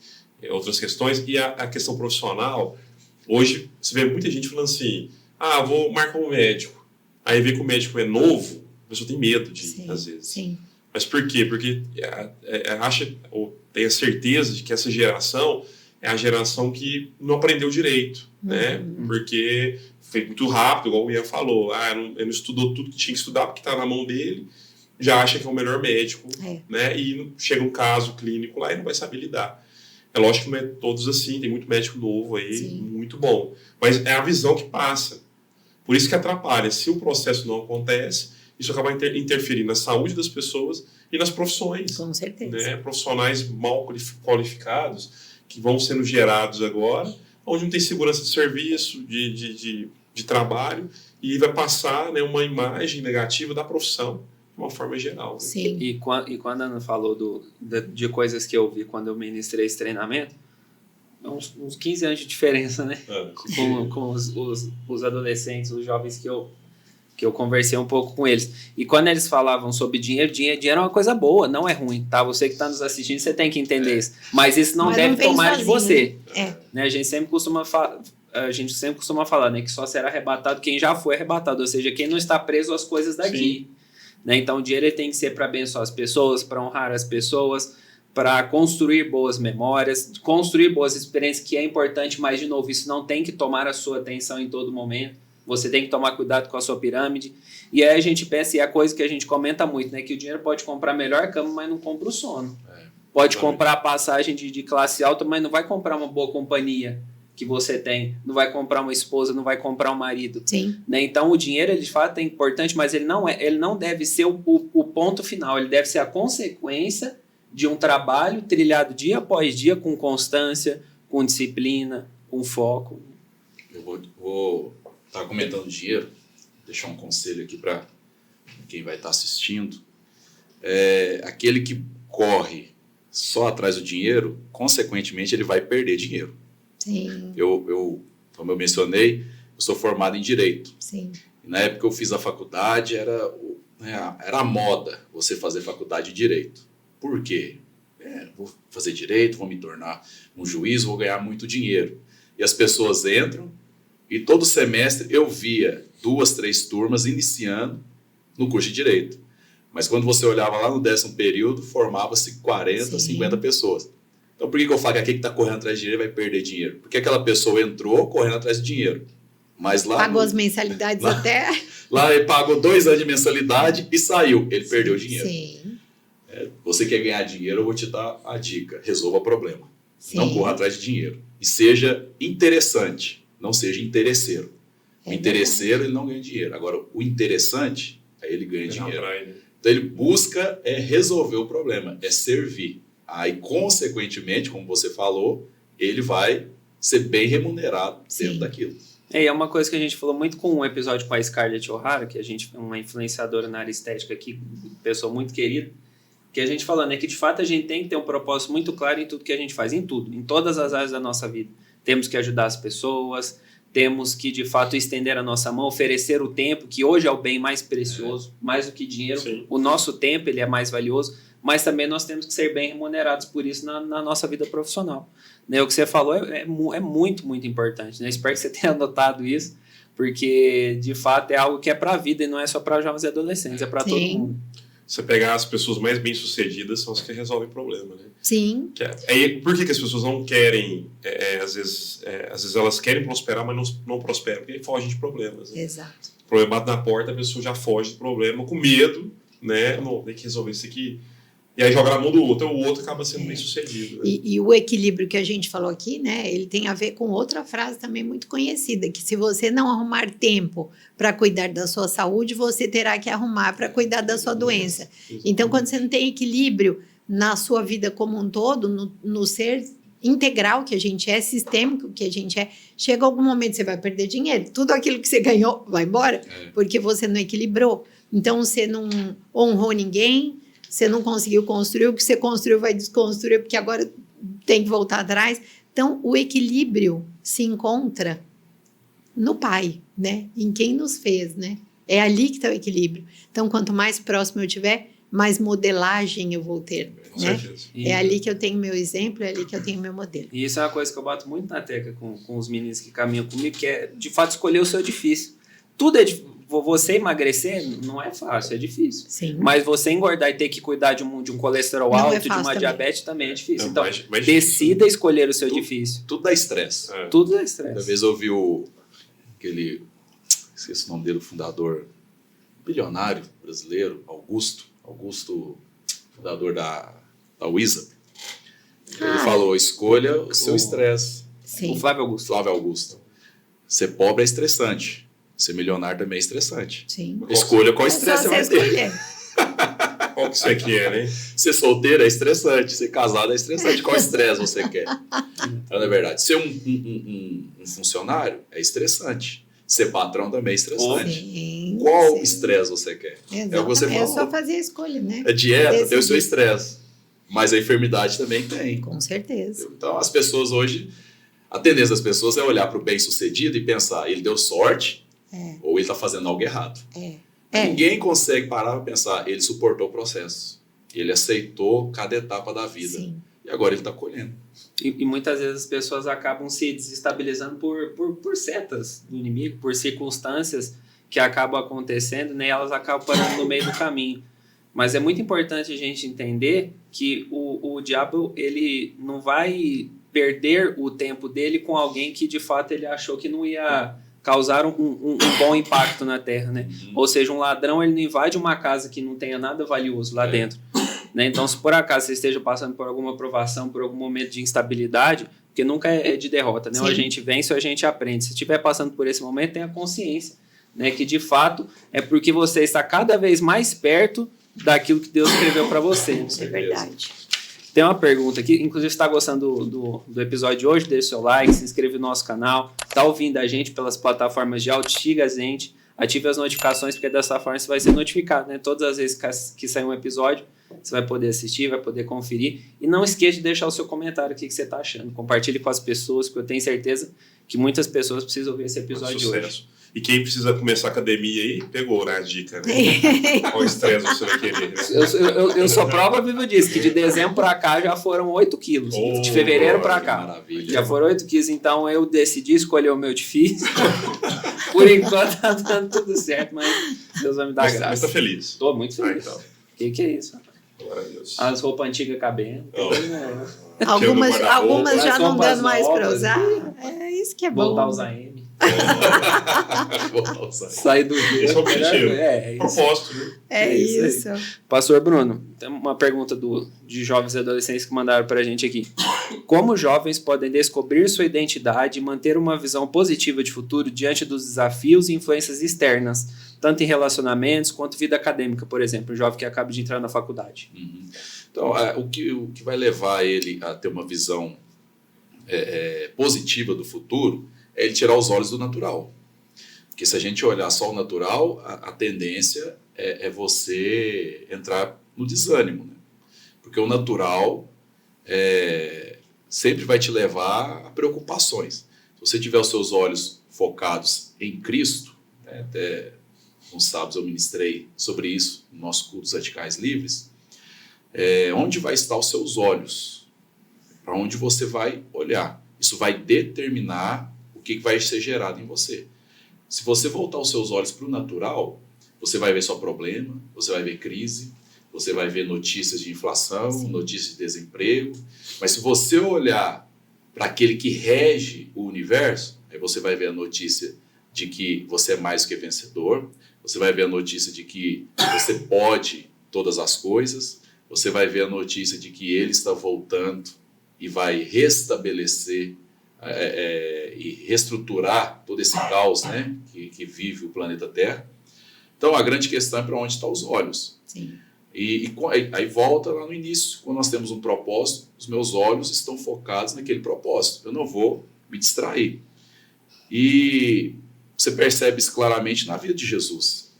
outras questões. E a questão profissional, hoje, você vê muita gente falando assim, vou marcar um médico. Aí vê que o médico é novo, a pessoa tem medo de ir, às vezes. Sim. Mas por quê? Porque acha, ou tem a certeza de que essa geração é a geração que não aprendeu direito, né? Porque foi muito rápido, igual o Ian falou. Ele não estudou tudo que tinha que estudar porque está na mão dele, já acha que é o melhor médico, né? E chega um caso clínico lá e não vai saber lidar. É lógico que não é todos assim, tem muito médico novo aí, muito bom. Mas é a visão que passa. Por isso que atrapalha. Se o processo não acontece, isso acaba interferindo na saúde das pessoas e nas profissões. Com certeza. Né? Profissionais mal qualificados que vão sendo gerados agora, onde não tem segurança de serviço, de trabalho, e vai passar, né, uma imagem negativa da profissão, de uma forma geral. Né? Sim. E quando a Ana falou de coisas que eu vi quando eu ministrei esse treinamento, uns 15 anos de diferença, né? Com os adolescentes, os jovens que eu conversei um pouco com eles. E quando eles falavam sobre dinheiro é uma coisa boa, não é ruim, tá? Você que está nos assistindo, você tem que entender isso. Mas isso não deve tomar de você. Né? A gente sempre costuma falar, né, que só será arrebatado quem já foi arrebatado, ou seja, quem não está preso às coisas daqui. Né? Então, o dinheiro ele tem que ser para abençoar as pessoas, para honrar as pessoas, para construir boas memórias, construir boas experiências, que é importante, mas, de novo, isso não tem que tomar a sua atenção em todo momento. Você tem que tomar cuidado com a sua pirâmide. E aí a gente pensa, e é a coisa que a gente comenta muito, né? Que o dinheiro pode comprar a melhor cama, mas não compra o sono. Pode comprar a passagem de classe alta, mas não vai comprar uma boa companhia que você tem. Não vai comprar uma esposa, não vai comprar um marido. Sim. Né? Então, o dinheiro, ele de fato é importante, mas ele não deve ser o ponto final. Ele deve ser a consequência de um trabalho trilhado dia após dia, com constância, com disciplina, com foco. Eu vou estar comentando dinheiro, deixar um conselho aqui para quem vai estar assistindo. Aquele que corre só atrás do dinheiro, consequentemente, ele vai perder dinheiro. Sim. Como eu mencionei, eu sou formado em Direito. Sim. E na época que eu fiz a faculdade, era a moda você fazer faculdade de Direito. Por quê? Vou fazer Direito, vou me tornar um juiz, vou ganhar muito dinheiro. E as pessoas entram e todo semestre eu via 2, 3 turmas iniciando no curso de Direito. Mas quando você olhava lá no 10º período, formava-se 40, Sim. 50 pessoas. Então por que eu falo que aquele que está correndo atrás de dinheiro vai perder dinheiro? Porque aquela pessoa entrou correndo atrás de dinheiro. Mas lá pagou as mensalidades até... Lá ele pagou 2 anos de mensalidade e saiu. Ele perdeu dinheiro. Sim. Você quer ganhar dinheiro, eu vou te dar a dica. Resolva o problema. Sim. Não corra atrás de dinheiro. E seja interessante, não seja interesseiro. O interesseiro, ele não ganha dinheiro. Agora, o interessante, aí ele ganha dinheiro. Então, ele busca resolver o problema, servir. Aí, consequentemente, como você falou, ele vai ser bem remunerado dentro daquilo. É uma coisa que a gente falou muito com um episódio com a Scarlett O'Hara, que a gente é uma influenciadora na área estética aqui, pessoa muito querida, que a gente falando que de fato a gente tem que ter um propósito muito claro em tudo que a gente faz, em tudo, em todas as áreas da nossa vida. Temos que ajudar as pessoas, temos que de fato estender a nossa mão, oferecer o tempo, que hoje é o bem mais precioso, mais do que dinheiro. Sim. O nosso tempo ele é mais valioso, mas também nós temos que ser bem remunerados por isso na nossa vida profissional. Né, o que você falou é muito, muito importante. Né? Espero que você tenha anotado isso, porque de fato é algo que é para a vida e não é só para jovens e adolescentes, é para todo mundo. Você pegar as pessoas mais bem-sucedidas são as que resolvem o problema, né? Sim. Por que as pessoas não querem, às vezes elas querem prosperar, mas não prosperam, porque aí fogem de problemas. Né? Exato. O problema bate na porta, a pessoa já foge do problema com medo, né? Não, tem que resolver isso aqui. E aí joga na mão do outro, o outro acaba sendo bem sucedido. Né? E o equilíbrio que a gente falou aqui, né, ele tem a ver com outra frase também muito conhecida, que se você não arrumar tempo para cuidar da sua saúde, você terá que arrumar para cuidar da sua doença. Então, quando você não tem equilíbrio na sua vida como um todo, no ser integral que a gente é, sistêmico que a gente é, chega algum momento você vai perder dinheiro. Tudo aquilo que você ganhou vai embora, porque você não equilibrou. Então, você não honrou ninguém, você não conseguiu construir, o que você construiu vai desconstruir, porque agora tem que voltar atrás. Então, o equilíbrio se encontra no Pai, né? Em quem nos fez, né? É ali que está o equilíbrio. Então, quanto mais próximo eu tiver, mais modelagem eu vou ter, né? É ali que eu tenho meu exemplo, é ali que eu tenho meu modelo. E isso é uma coisa que eu bato muito na tecla com os meninos que caminham comigo, que é, de fato, escolher o seu difícil. Tudo é difícil. Você emagrecer não é fácil, é difícil. Sim. Mas você engordar e ter que cuidar de um colesterol alto, de uma diabetes, também é difícil. Então, decida escolher o seu difícil. Tudo dá estresse. Tudo dá estresse. Uma vez eu vi aquele, esqueci o nome dele, o fundador, bilionário brasileiro, Augusto, fundador da Wisa. Ele falou, escolha o seu estresse. O Flávio Augusto. Ser pobre é estressante. Ser milionário também é estressante. Sim. Escolha qual estresse você vai ter. Qual que você quer, né? Ser solteiro é estressante, ser casado é estressante. Qual estresse você quer? Então, na verdade, ser um funcionário é estressante. Ser patrão também é estressante. Sim, qual estresse você quer? Exatamente. É o que você falou. É só fazer a escolha, né? A dieta tem o seu estresse, mas a enfermidade também tem. Com certeza. Então, as pessoas hoje, a tendência das pessoas é olhar para o bem-sucedido e pensar, ele deu sorte, ou ele está fazendo algo errado. Ninguém consegue parar para pensar, ele suportou o processo, ele aceitou cada etapa da vida. Sim. E agora ele está colhendo. E muitas vezes as pessoas acabam se desestabilizando por setas do inimigo, por circunstâncias que acabam acontecendo, né? Elas acabam parando no meio do caminho. Mas é muito importante a gente entender que o diabo ele não vai perder o tempo dele com alguém que de fato ele achou que não ia causar um bom impacto na terra, né? Ou seja, um ladrão ele não invade uma casa que não tenha nada valioso lá dentro. Né? Então, se por acaso você esteja passando por alguma provação, por algum momento de instabilidade, porque nunca é de derrota, né? Ou a gente vence ou a gente aprende. Se estiver passando por esse momento, tenha consciência, né? Que de fato é porque você está cada vez mais perto daquilo que Deus escreveu para você. É verdade. Tem uma pergunta aqui, inclusive se está gostando do episódio de hoje, deixe seu like, se inscreva no nosso canal, está ouvindo a gente pelas plataformas de áudio, siga a gente, ative as notificações, porque dessa forma você vai ser notificado, né? Todas as vezes que sair um episódio, você vai poder assistir, vai poder conferir. E não esqueça de deixar o seu comentário, o que você está achando. Compartilhe com as pessoas, porque eu tenho certeza que muitas pessoas precisam ouvir esse episódio de hoje. E quem precisa começar a academia aí, pegou, né, a dica, né? Qual estresse você vai querer, né? Eu sou prova viva disso, que de dezembro para cá já foram 8 quilos. De fevereiro para cá. Maravilha. Já foram 8 quilos, então eu decidi escolher o meu difícil. Por enquanto tá dando tudo certo, mas Deus vai me dar graça. Mas tá feliz? Tô muito feliz. Então. Que é isso? Glória a Deus. As roupas antigas cabendo. Algumas já não dando mais para novas, usar. É isso que é bom. Voltar a usar M. Sair do jogo. Esse é o objetivo. É isso. Propósito, né? É isso. Pastor Bruno, tem uma pergunta de jovens e adolescentes que mandaram pra gente aqui. Como jovens podem descobrir sua identidade e manter uma visão positiva de futuro diante dos desafios e influências externas, tanto em relacionamentos quanto vida acadêmica, por exemplo, um jovem que acaba de entrar na faculdade? Então, o que vai levar ele a ter uma visão positiva do futuro é ele tirar os olhos do natural. Porque se a gente olhar só o natural, a tendência é você entrar no desânimo, né? Porque o natural sempre vai te levar a preocupações. Se você tiver os seus olhos focados em Cristo, né, até uns sábados eu ministrei sobre isso no nosso culto dos Radicais Livres, onde vai estar os seus olhos? Para onde você vai olhar? Isso vai determinar o que vai ser gerado em você. Se você voltar os seus olhos para o natural, você vai ver só problema, você vai ver crise, você vai ver notícias de inflação, notícias de desemprego. Mas se você olhar para aquele que rege o universo, aí você vai ver a notícia de que você é mais que vencedor, você vai ver a notícia de que você pode todas as coisas, você vai ver a notícia de que ele está voltando e vai restabelecer e reestruturar todo esse caos, né, que vive o planeta Terra. Então, a grande questão é para onde estão os olhos. Sim. E aí volta lá no início, quando nós temos um propósito, os meus olhos estão focados naquele propósito. Eu não vou me distrair. E você percebe isso claramente na vida de Jesus.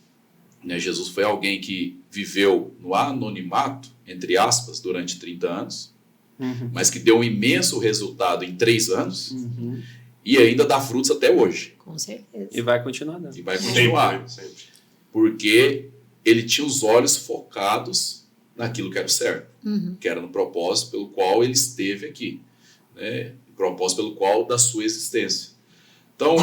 Jesus foi alguém que viveu no anonimato, entre aspas, durante 30 anos, mas que deu um imenso resultado em 3 anos e ainda dá frutos até hoje. Com certeza. E vai continuar dando. E vai continuar. Sempre. Porque ele tinha os olhos focados naquilo que era o certo, que era no propósito pelo qual ele esteve aqui, né? O propósito pelo qual da sua existência. Então,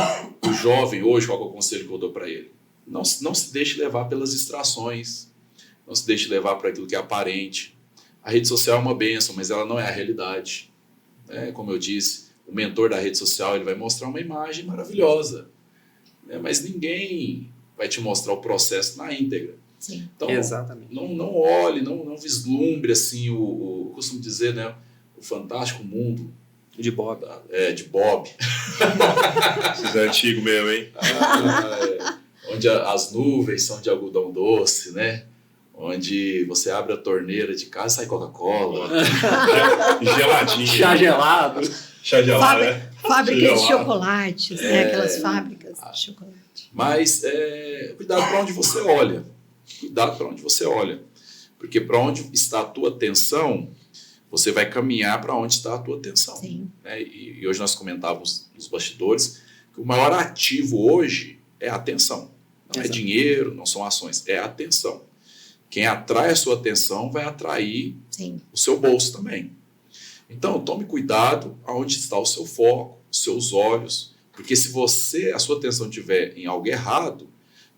o jovem hoje, qual é o conselho que eu dou para ele? Não se deixe levar pelas distrações, não se deixe levar por aquilo que é aparente. A rede social é uma bênção, mas ela não é a realidade. Como eu disse, o mentor da rede social ele vai mostrar uma imagem maravilhosa, né? Mas ninguém vai te mostrar o processo na íntegra. Sim. Então, exatamente. Não olhe, não vislumbre assim, eu costumo dizer, né, o fantástico mundo de Bob. De Bob. Isso é antigo mesmo, hein? Onde as nuvens são de algodão doce, né? Onde você abre a torneira de casa e sai Coca-Cola. Geladinho. Chá gelado. Chá gelado, né? Fábrica de chocolates, né? Aquelas fábricas de chocolate. Mas cuidado para onde você olha. Cuidado para onde você olha. Porque para onde está a tua atenção, você vai caminhar para onde está a tua atenção. Sim. Né? E hoje nós comentávamos nos bastidores que o maior ativo hoje é a atenção. Não é dinheiro, não são ações, é a atenção. Quem atrai a sua atenção vai atrair o seu bolso também. Então, tome cuidado aonde está o seu foco, os seus olhos, porque se a sua atenção estiver em algo errado,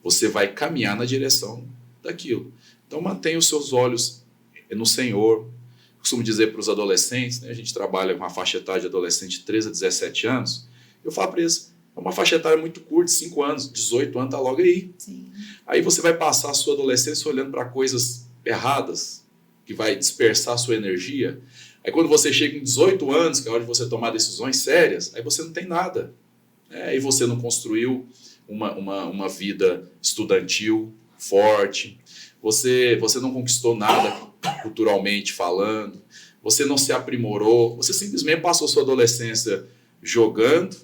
você vai caminhar na direção daquilo. Então, mantenha os seus olhos no Senhor. Eu costumo dizer para os adolescentes, né, a gente trabalha com uma faixa etária de adolescente de 13 a 17 anos, eu falo para eles, é uma faixa etária muito curta, 5 anos, 18 anos, está logo aí. Sim. Aí você vai passar a sua adolescência olhando para coisas erradas, que vai dispersar a sua energia. Aí quando você chega em 18 anos, que é a hora de você tomar decisões sérias, aí você não tem nada. Aí você não construiu uma vida estudantil forte, você não conquistou nada culturalmente falando, você não se aprimorou, você simplesmente passou sua adolescência jogando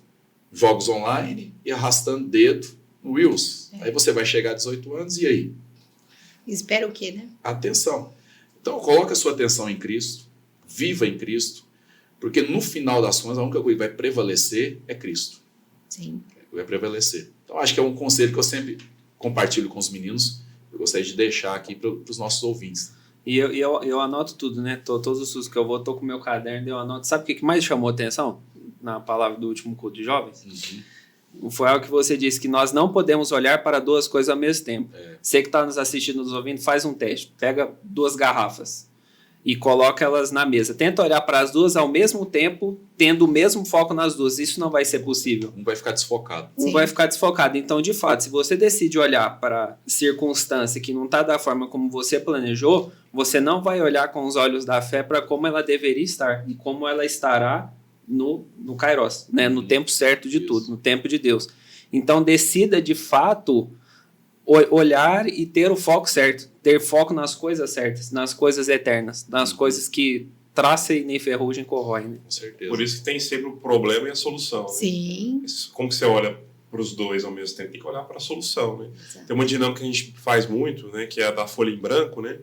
jogos online e arrastando dedo no Reels. Aí você vai chegar a 18 anos e aí? Espera o quê, né? Atenção. Então, coloca a sua atenção em Cristo, viva em Cristo, porque no final das contas, a única coisa que vai prevalecer é Cristo. Sim. Vai prevalecer. Então, acho que é um conselho que eu sempre compartilho com os meninos, eu gostaria de deixar aqui para os nossos ouvintes. E eu anoto tudo, né? Todos os estudos que eu vou, tô com o meu caderno, eu anoto. Sabe o que mais chamou atenção na palavra do último culto de jovens? Foi algo que você disse, que nós não podemos olhar para duas coisas ao mesmo tempo. Você que está nos assistindo, nos ouvindo, faz um teste. Pega 2 garrafas e coloca elas na mesa. Tenta olhar para as duas ao mesmo tempo, tendo o mesmo foco nas duas. Isso não vai ser possível. Um vai ficar desfocado. Um vai ficar desfocado. Então, de fato, se você decide olhar para circunstância que não está da forma como você planejou, você não vai olhar com os olhos da fé para como ela deveria estar e como ela estará no Kairos, né? No tempo certo de tudo, no tempo de Deus. Então, decida, de fato, olhar e ter o foco certo, ter foco nas coisas certas, nas coisas eternas, nas coisas que traça e nem ferrugem corroem. Né? Com certeza. Por isso que tem sempre o problema e a solução. Sim. Né? Como que você olha para os dois ao mesmo tempo? Tem que olhar para a solução. Né? Tem uma dinâmica que a gente faz muito, né? Que é a da folha em branco, né?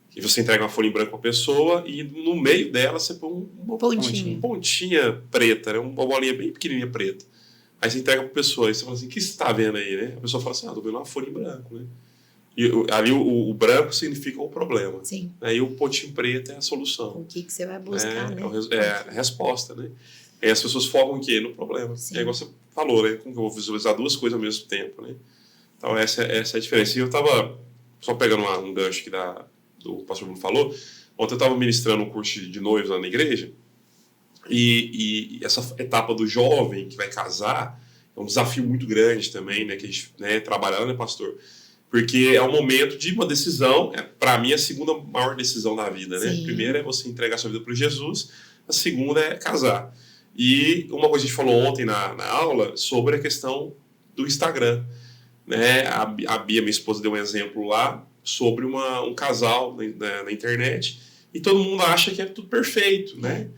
Que você entrega uma folha em branco para a pessoa e no meio dela você põe uma pontinha preta, né? Uma bolinha bem pequenininha preta. Aí você entrega para a pessoa e você fala assim, o que você está vendo aí? Né? A pessoa fala assim, estou vendo uma folha em branco. Né? E ali o branco significa o problema. Sim. Aí o pontinho preto é a solução. O que você vai buscar, né? É a resposta, né? Aí as pessoas focam em quê? No problema. Sim. É igual você falou, né? Como que eu vou visualizar duas coisas ao mesmo tempo, né? Então essa é a diferença. E eu estava, só pegando um gancho aqui do pastor Bruno falou, ontem eu estava ministrando um curso de noivos lá na igreja e essa etapa do jovem que vai casar é um desafio muito grande também, né? Que a gente trabalha, né, pastor? Porque é um momento de uma decisão, para mim, a segunda maior decisão da vida, né? A primeira é você entregar sua vida para Jesus, a segunda é casar. E uma coisa que a gente falou ontem na aula sobre a questão do Instagram. Né? A Bia, minha esposa, deu um exemplo lá sobre um casal na internet e todo mundo acha que é tudo perfeito, né?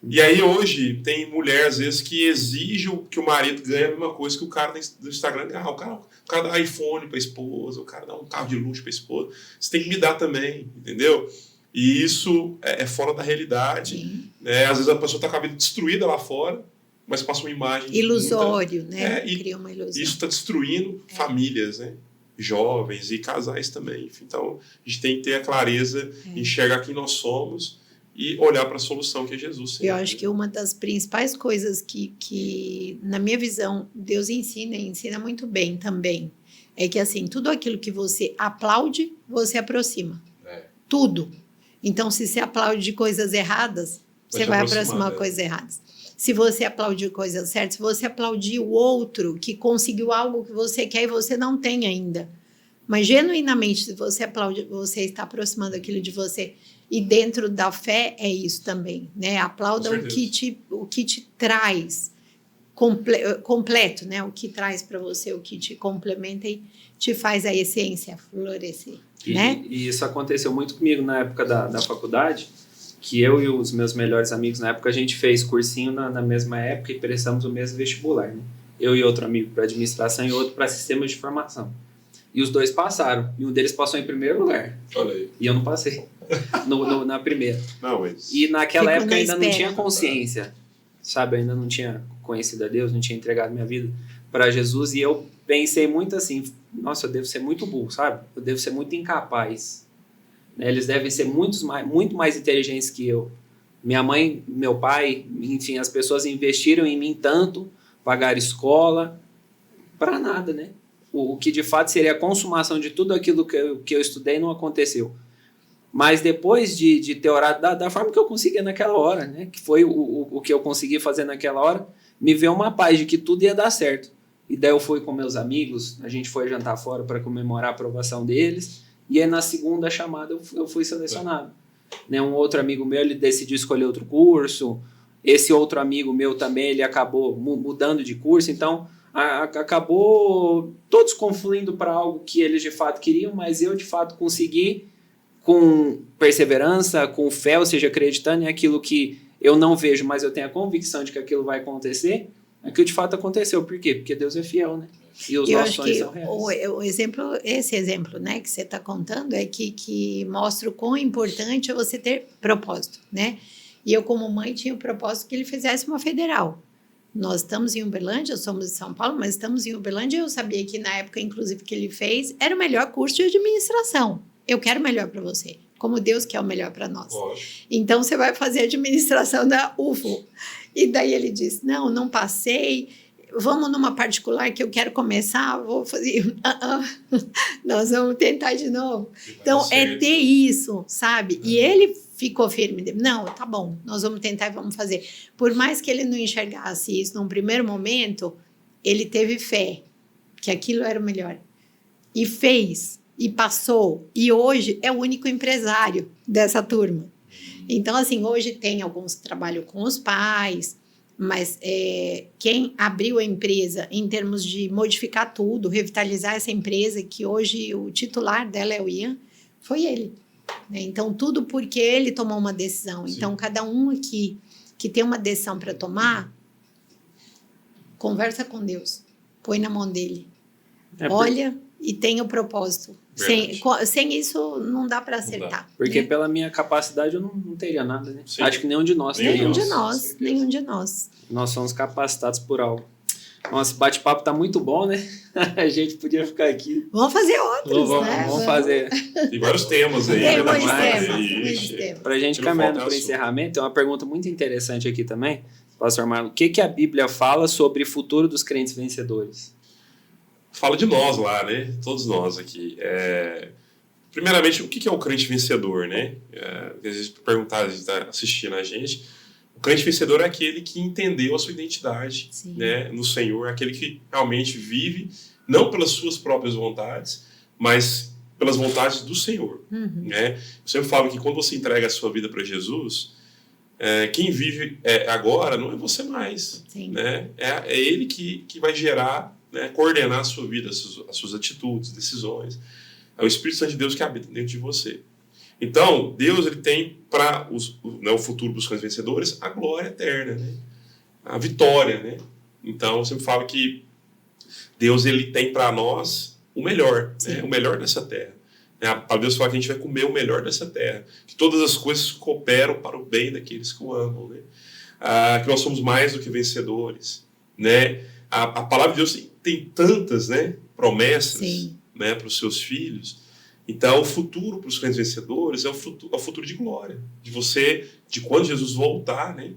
E aí hoje tem mulher, às vezes, que exige que o marido ganhe a mesma coisa que o cara do Instagram ganha. O cara dá iPhone para a esposa, o cara dá um carro de luxo para a esposa. Você tem que me dar também, entendeu? E isso é fora da realidade. Né? Às vezes a pessoa está com a vida destruída lá fora, mas passa uma imagem... Ilusório, né? Cria uma ilusão. Isso está destruindo famílias, né? Jovens e casais também. Então, a gente tem que ter a clareza, enxergar quem nós somos e olhar para a solução que é Jesus. Eu acho que uma das principais coisas que, na minha visão, Deus ensina muito bem também, é que, assim, tudo aquilo que você aplaude, você aproxima. Tudo. Então, se você aplaude de coisas erradas, você vai aproximar coisas erradas. Se você aplaudir coisas certas, se você aplaudir o outro que conseguiu algo que você quer e você não tem ainda. Mas, genuinamente, se você aplaude, você está aproximando aquilo de você. E dentro da fé é isso também, né? Aplauda o que te traz completo, né? O que traz para você, o que te complementa e te faz a essência florescer, né? E isso aconteceu muito comigo na época da faculdade, que eu e os meus melhores amigos, na época, a gente fez cursinho na mesma época e prestamos o mesmo vestibular, né? Eu e outro amigo para administração e outro para sistemas de informação. E os dois passaram. E um deles passou em primeiro lugar. Olha aí. E eu não passei na primeira. Não, mas... E naquela época eu ainda não tinha consciência, sabe? Eu ainda não tinha conhecido a Deus, não tinha entregado minha vida para Jesus. E eu pensei muito assim, nossa, eu devo ser muito burro, sabe? Eu devo ser muito incapaz. Eles devem ser muito mais inteligentes que eu. Minha mãe, meu pai, enfim, as pessoas investiram em mim tanto, pagaram escola, para nada, né? O que de fato seria a consumação de tudo aquilo que eu estudei não aconteceu. Mas depois de ter orado da forma que eu conseguia naquela hora, né? Que foi o que eu consegui fazer naquela hora, me veio uma paz de que tudo ia dar certo. E daí eu fui com meus amigos, a gente foi jantar fora para comemorar a aprovação deles, e aí na segunda chamada eu fui selecionado. Né? Um outro amigo meu, ele decidiu escolher outro curso, esse outro amigo meu também, ele acabou mudando de curso, então... acabou todos confluindo para algo que eles de fato queriam, mas eu de fato consegui com perseverança, com fé, ou seja, acreditando em aquilo que eu não vejo, mas eu tenho a convicção de que aquilo vai acontecer, aquilo de fato aconteceu. Por quê? Porque Deus é fiel, né? E os nossos sonhos são reais. Esse exemplo, né, que você está contando é que mostra o quão importante é você ter propósito, né? E eu, como mãe, tinha o propósito que ele fizesse uma federal. Nós estamos em Uberlândia, somos de São Paulo, mas estamos em Uberlândia. Eu sabia que na época, inclusive, que ele fez, era o melhor curso de administração. Eu quero o melhor para você, como Deus quer o melhor para nós. Lógico. Então, você vai fazer administração da UFO. E daí ele disse, não passei, vamos numa particular que eu quero começar, vou fazer... Nós vamos tentar de novo. Então, é ter isso, sabe? E ele ficou firme. Não, tá bom, nós vamos tentar e vamos fazer. Por mais que ele não enxergasse isso num primeiro momento, ele teve fé que aquilo era o melhor. E fez, e passou. E hoje é o único empresário dessa turma. Então, assim, hoje tem alguns que trabalham com os pais, mas quem abriu a empresa em termos de modificar tudo, revitalizar essa empresa, que hoje o titular dela é o Ian, foi ele. Né? Então, tudo porque ele tomou uma decisão. Sim. Então, cada um aqui que tem uma decisão para tomar, conversa com Deus, põe na mão dele. Olha e tem o propósito. Sem isso, não dá para acertar. Porque né? pela minha capacidade, eu não teria nada, né? Acho que nenhum de nós teria. Nenhum de nós. Nós somos capacitados por algo. Nossa, bate-papo tá muito bom, né? A gente podia ficar aqui. Vamos fazer outros, né? Vamos fazer. Tem vários temas aí. Tem muitos temas. Para a gente caminhando para o encerramento, tem uma pergunta muito interessante aqui também. Pastor Marlon, o que a Bíblia fala sobre o futuro dos crentes vencedores? Fala de nós lá, né? Todos nós aqui. Primeiramente, o que é o crente vencedor, né? Às vezes perguntar, a gente está assistindo a gente. O crente vencedor é aquele que entendeu a sua identidade, né, no Senhor, aquele que realmente vive, não pelas suas próprias vontades, mas pelas vontades do Senhor. Uhum. Né? Eu sempre falo que quando você entrega a sua vida para Jesus, quem vive agora não é você mais. Né? É Ele que vai gerar, né, coordenar a sua vida, as suas atitudes, decisões. É o Espírito Santo de Deus que habita dentro de você. Então, Deus ele tem para o futuro dos crentes vencedores a glória eterna, né? A vitória. Né? Então, eu sempre falo que Deus ele tem para nós o melhor, né? O melhor dessa terra. Para Deus falar que a gente vai comer o melhor dessa terra, que todas as coisas cooperam para o bem daqueles que o amam. Né? Que nós somos mais do que vencedores. Né? A palavra de Deus tem tantas, né, promessas, né, para os seus filhos. Então, o futuro para os crentes vencedores é o futuro de glória. De quando Jesus voltar, né?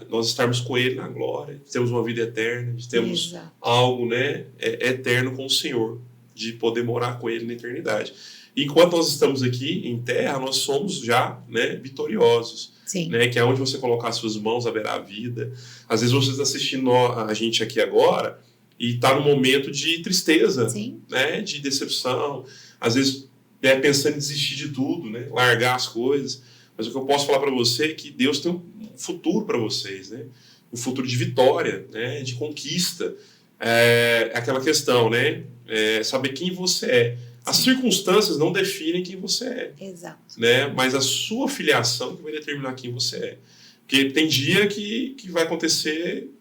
Nós estarmos com Ele na glória, de termos uma vida eterna, de termos algo, né, eterno com o Senhor, de poder morar com Ele na eternidade. E enquanto nós estamos aqui em terra, nós somos já, né, vitoriosos. Né, que é onde você colocar as suas mãos haverá vida. Às vezes você está assistindo a gente aqui agora e está num momento de tristeza, né, de decepção. Às vezes pensando em desistir de tudo, né? Largar as coisas. Mas o que eu posso falar para você é que Deus tem um futuro para vocês, né? Um futuro de vitória, né? De conquista. Aquela questão, né? Saber quem você é. As circunstâncias não definem quem você é. Exato. Né? Mas a sua filiação que vai determinar quem você é. Porque tem dia que vai acontecer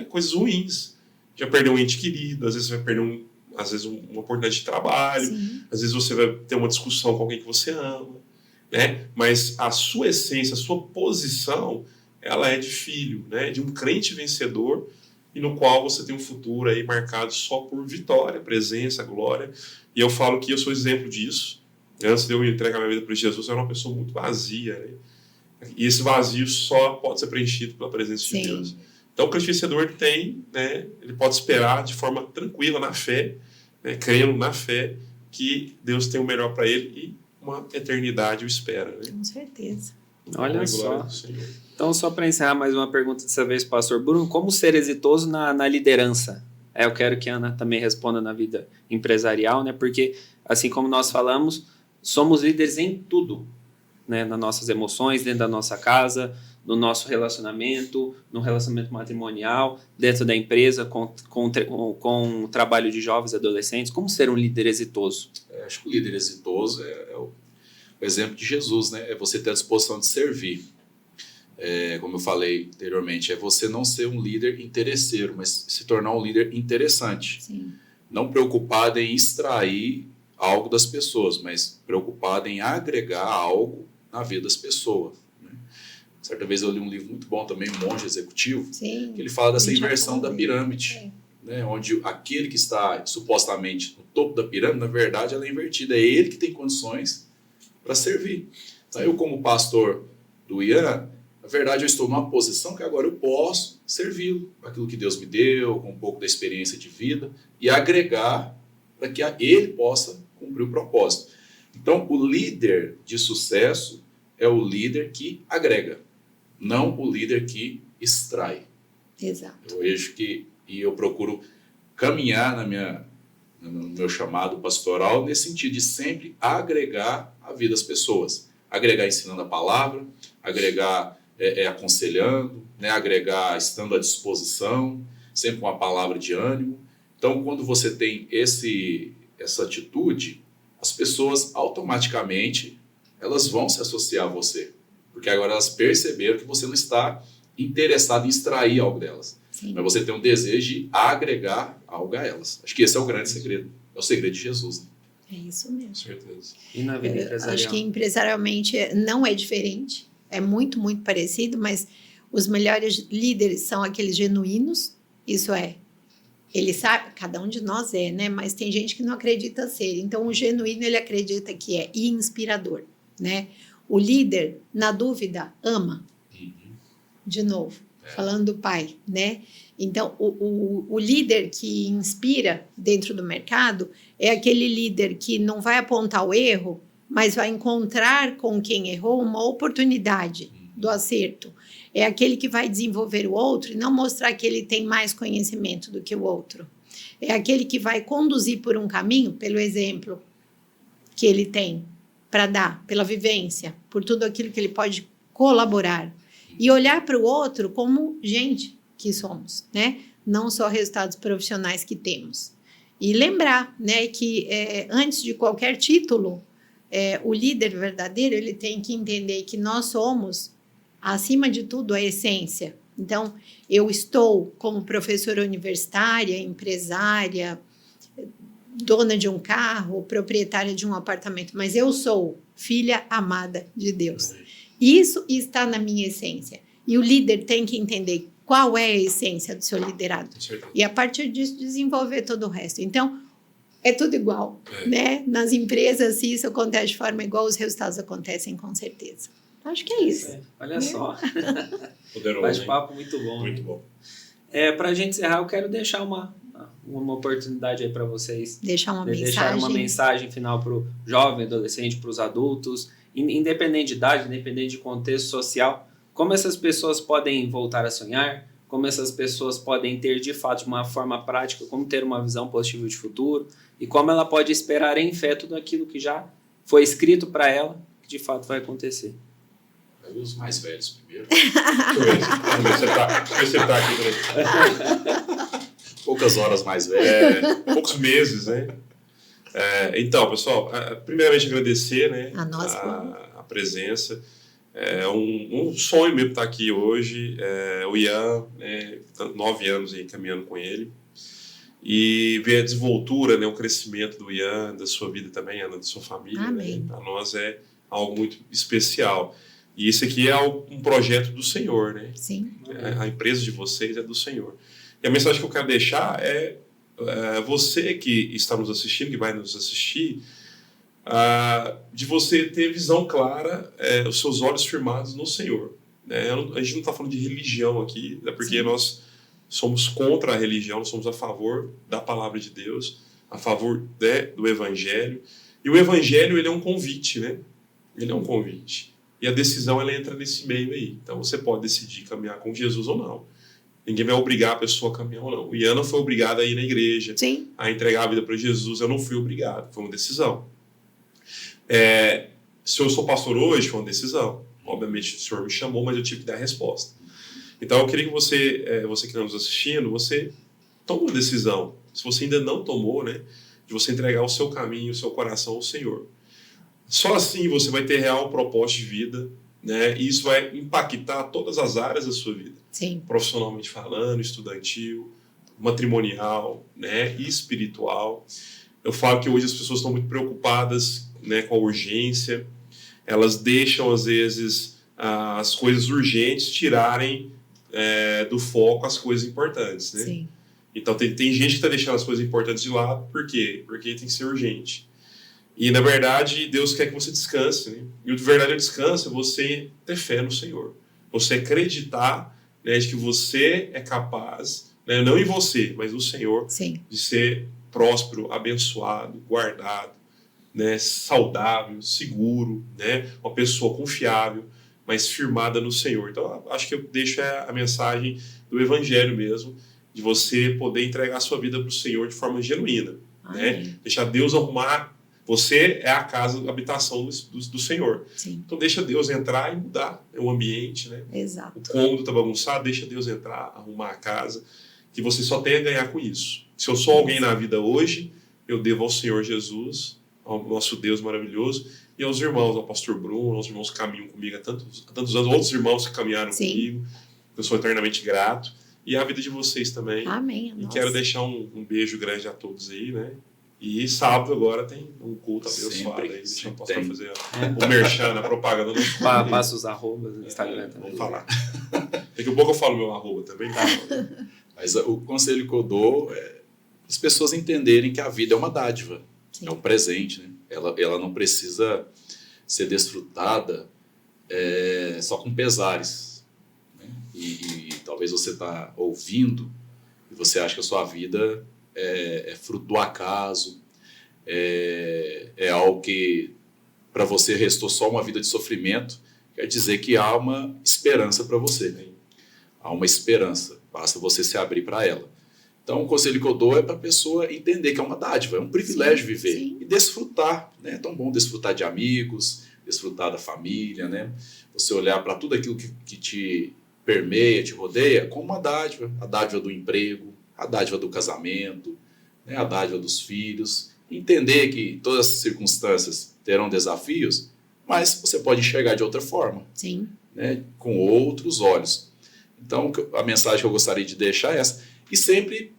coisas ruins. Já perdeu um ente querido, às vezes você vai perder uma oportunidade de trabalho, às vezes você vai ter uma discussão com alguém que você ama, né? Mas a sua essência, a sua posição, ela é de filho, né? De um crente vencedor e no qual você tem um futuro aí marcado só por vitória, presença, glória. E eu falo que eu sou exemplo disso. Antes de eu entregar minha vida para Jesus, eu era uma pessoa muito vazia, né? E esse vazio só pode ser preenchido pela presença de Deus. Então, o crente vencedor ele pode esperar de forma tranquila, na fé, né, crendo na fé, que Deus tem o melhor para ele e uma eternidade o espera. Né? Com certeza. Olha só. Então, só para encerrar mais uma pergunta dessa vez, pastor Bruno, como ser exitoso na liderança? Eu quero que a Ana também responda na vida empresarial, né? Porque, assim como nós falamos, somos líderes em tudo, né? Nas nossas emoções, dentro da nossa casa, no nosso relacionamento, no relacionamento matrimonial, dentro da empresa, com o trabalho de jovens e adolescentes. Como ser um líder exitoso? Acho que o líder exitoso o exemplo de Jesus, né? É você ter a disposição de servir. Como eu falei anteriormente, é você não ser um líder interesseiro, mas se tornar um líder interessante. Sim. Não preocupado em extrair algo das pessoas, mas preocupado em agregar algo na vida das pessoas. Né? Certa vez eu li um livro muito bom também, Um Monge Executivo, Sim. que ele fala dessa inversão da pirâmide. Né? Onde aquele que está supostamente no topo da pirâmide, na verdade, ela é invertida. É ele que tem condições para servir. Então, eu, como pastor do Ian, na verdade, eu estou numa posição que agora eu posso servi-lo, aquilo que Deus me deu, com um pouco da experiência de vida, e agregar para que ele possa cumprir o propósito. Então, o líder de sucesso é o líder que agrega, não o líder que extrai. Exato. Eu vejo que, e eu procuro caminhar no meu chamado pastoral nesse sentido de sempre agregar a vida das pessoas. Agregar ensinando a palavra, agregar aconselhando, né? Agregar estando à disposição, sempre com a palavra de ânimo. Então, quando você tem essa atitude, as pessoas automaticamente elas vão se associar a você, porque agora elas perceberam que você não está interessado em extrair algo delas, Sim. mas você tem um desejo de agregar algo a elas. Acho que esse é o grande segredo, é o segredo de Jesus. Né? É isso mesmo. Com certeza. E na vida empresarial? Acho que empresarialmente não é diferente, é muito, muito parecido, mas os melhores líderes são aqueles genuínos, isso é, ele sabe, cada um de nós é, né? Mas tem gente que não acredita ser. Então, o genuíno, ele acredita que é inspirador, né? O líder, na dúvida, ama. De novo, falando do pai, né? Então, o líder que inspira dentro do mercado é aquele líder que não vai apontar o erro, mas vai encontrar com quem errou uma oportunidade do acerto. É aquele que vai desenvolver o outro e não mostrar que ele tem mais conhecimento do que o outro. É aquele que vai conduzir por um caminho, pelo exemplo que ele tem para dar, pela vivência, por tudo aquilo que ele pode colaborar. E olhar para o outro como gente que somos, né? Não só resultados profissionais que temos. E lembrar, né, que antes de qualquer título, o líder verdadeiro ele tem que entender que nós somos, acima de tudo, a essência. Então, eu estou como professora universitária, empresária, dona de um carro, proprietária de um apartamento, mas eu sou filha amada de Deus. Isso está na minha essência. E o líder tem que entender qual é a essência do seu liderado. E, a partir disso, desenvolver todo o resto. Então, é tudo igual. Né? Nas empresas, se isso acontece de forma igual, os resultados acontecem com certeza. Acho que é isso. Olha só. Poderoso, bate-papo muito bom. Muito bom. Para a gente encerrar, eu quero deixar uma oportunidade aí para vocês. Deixar uma mensagem final para o jovem, adolescente, para os adultos, independente de idade, independente de contexto social, como essas pessoas podem voltar a sonhar, como essas pessoas podem ter de fato de uma forma prática, como ter uma visão positiva de futuro e como ela pode esperar em fé tudo aquilo que já foi escrito para ela, que de fato vai acontecer. Os mais velhos primeiro. Deixa eu você tá aqui também. Poucas horas mais velho. Poucos meses, né? Então, pessoal, primeiramente agradecer, né, a presença. É um sonho mesmo estar aqui hoje. O Ian, 9 anos aí caminhando com ele. E ver a desenvoltura, né, o crescimento do Ian, da sua vida também, Ana, da sua família. Amém. Né? Para nós é algo muito especial. E isso aqui é um projeto do Senhor, né? Sim. A empresa de vocês é do Senhor. E a mensagem que eu quero deixar é você que está nos assistindo, que vai nos assistir, de você ter visão clara, os seus olhos firmados no Senhor. Né? A gente não está falando de religião aqui, porque Sim. Nós somos contra a religião, nós somos a favor da palavra de Deus, a favor do Evangelho. E o Evangelho, ele é um convite, né? Ele é um convite. E a decisão, ela entra nesse meio aí. Então, você pode decidir caminhar com Jesus ou não. Ninguém vai obrigar a pessoa a caminhar ou não. O Ian não foi obrigado a ir na igreja, Sim. a entregar a vida para Jesus. Eu não fui obrigado, foi uma decisão. Se eu sou pastor hoje, foi uma decisão. Obviamente, o Senhor me chamou, mas eu tive que dar a resposta. Então, eu queria que você que está nos assistindo, você tome uma decisão. Se você ainda não tomou, né, de você entregar o seu caminho, o seu coração ao Senhor. Só assim você vai ter real propósito de vida, né? E isso vai impactar todas as áreas da sua vida. Sim. Profissionalmente falando, estudantil, matrimonial, né? E espiritual. Eu falo que hoje as pessoas estão muito preocupadas, né, com a urgência. Elas deixam, às vezes, as coisas urgentes tirarem do foco as coisas importantes, né? Sim. Então, tem gente que está deixando as coisas importantes de lado. Por quê? Porque tem que ser urgente. E, na verdade, Deus quer que você descanse, né? E o verdadeiro descanso é você ter fé no Senhor. Você acreditar, né, de que você é capaz, né, não em você, mas no Senhor, Sim. de ser próspero, abençoado, guardado, né, saudável, seguro, né, uma pessoa confiável, mas firmada no Senhor. Então, acho que eu deixo a mensagem do Evangelho mesmo, de você poder entregar a sua vida para o Senhor de forma genuína, né? Deixar Deus arrumar. Você é a casa, a habitação do Senhor. Sim. Então deixa Deus entrar e mudar o ambiente, né? Exato. O cômodo está bagunçado, deixa Deus entrar, arrumar a casa, que você só tem a ganhar com isso. Se eu sou alguém na vida hoje, eu devo ao Senhor Jesus, ao nosso Deus maravilhoso, e aos irmãos, ao pastor Bruno, aos irmãos que caminham comigo há tantos anos, outros irmãos que caminharam comigo, eu sou eternamente grato, e a vida de vocês também. Amém. E quero deixar um beijo grande a todos aí, né? E sábado agora tem um culto abençoado aí. Deixa eu posso fazer o merchan, a propaganda. Passa os arrobas no Instagram também. Vamos falar. Daqui a pouco eu falo meu arroba também. Tá? Mas o conselho que eu dou é as pessoas entenderem que a vida é uma dádiva. Sim. É um presente, né? Ela não precisa ser desfrutada só com pesares. Né? E talvez você está ouvindo e você acha que a sua vida é fruto do acaso, é algo que para você restou só uma vida de sofrimento. Quer dizer que há uma esperança para você, né? Há uma esperança, basta você se abrir para ela. Então o conselho que eu dou é para a pessoa entender que é uma dádiva, é um privilégio viver. Sim. E desfrutar, né? É tão bom desfrutar de amigos, desfrutar da família, né? Você olhar para tudo aquilo que te permeia, te rodeia, como uma dádiva, a dádiva do emprego, a dádiva do casamento, né, a dádiva dos filhos, entender que todas as circunstâncias terão desafios, mas você pode enxergar de outra forma. Sim. Né, com outros olhos. Então, a mensagem que eu gostaria de deixar é essa. E sempre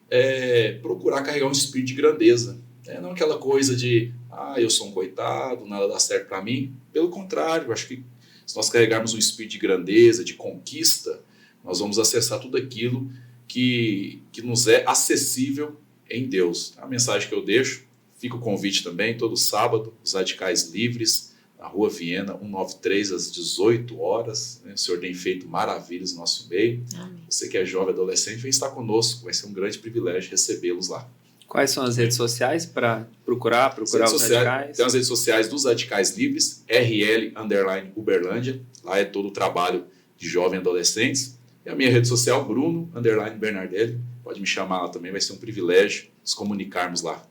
procurar carregar um espírito de grandeza. Né? Não aquela coisa de, eu sou um coitado, nada dá certo para mim. Pelo contrário, eu acho que se nós carregarmos um espírito de grandeza, de conquista, nós vamos acessar tudo aquilo que nos é acessível em Deus. A mensagem que eu deixo, fica o convite também, todo sábado, os Radicais Livres, na Rua Viena, 193, às 18 horas. Né? O Senhor tem feito maravilhas no nosso meio. Amém. Você que é jovem, adolescente, vem estar conosco, vai ser um grande privilégio recebê-los lá. Quais são as redes sociais para procurar os Radicais? Tem as redes sociais dos Radicais Livres, RL_Uberlândia, lá é todo o trabalho de jovens e adolescentes. E a minha rede social, Bruno_Bernardelli. Pode me chamar lá também, vai ser um privilégio nos comunicarmos lá.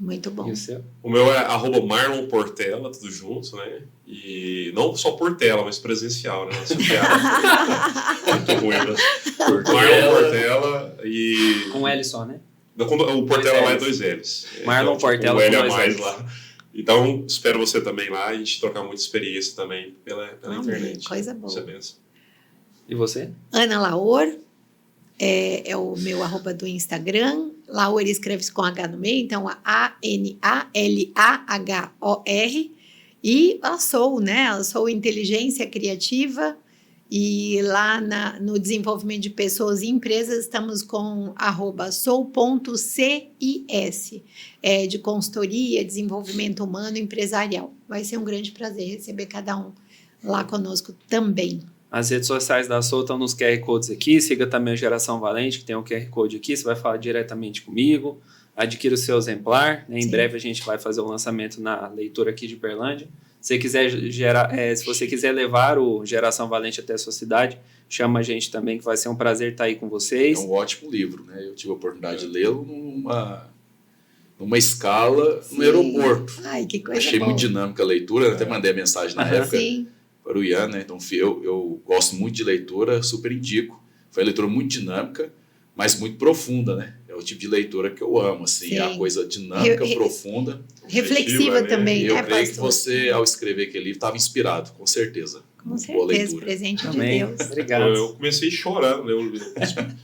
Muito bom. O meu é @MarlonPortela, tudo junto, né? E não só Portela, mas presencial, né? Nossa piada. Muito ruim, né? Marlon Portela e... Com L só, né? O Portela lá é 2 L's. Marlon então, Portela com L com a 2 mais L's. lá. Então, espero você também lá e a gente trocar muita experiência também pela internet. Coisa boa. Isso é benção. E você? Ana Laor, é o meu @ do Instagram. Laor escreve-se com H no meio, então ANALAHOR. E a Soul, né? A Soul Inteligência Criativa. E lá no desenvolvimento de pessoas e empresas, estamos com @soul.cis, de consultoria, desenvolvimento humano empresarial. Vai ser um grande prazer receber cada um lá conosco também. As redes sociais da Soul estão nos QR Codes aqui. Siga também a Geração Valente, que tem um QR Code aqui. Você vai falar diretamente comigo. Adquira o seu exemplar. Em breve a gente vai fazer o lançamento na leitura aqui de Uberlândia. Se você quiser levar o Geração Valente até a sua cidade, chama a gente também, que vai ser um prazer estar aí com vocês. É um ótimo livro, né? Eu tive a oportunidade de lê-lo numa escala no aeroporto. Ai, que coisa Achei boa. muito dinâmica a leitura, até mandei a mensagem na época Sim. para o Ian, né? Então eu gosto muito de leitura, super indico. Foi uma leitura muito dinâmica, mas muito profunda, né? É É o tipo de leitura que eu amo, assim, Sim. a coisa dinâmica, profunda. Reflexiva também, eu né, creio que pastor? você, ao escrever aquele livro, estava inspirado, com certeza. Com Boa certeza, leitura. presente Amém. de Deus. Obrigado. Eu comecei chorando,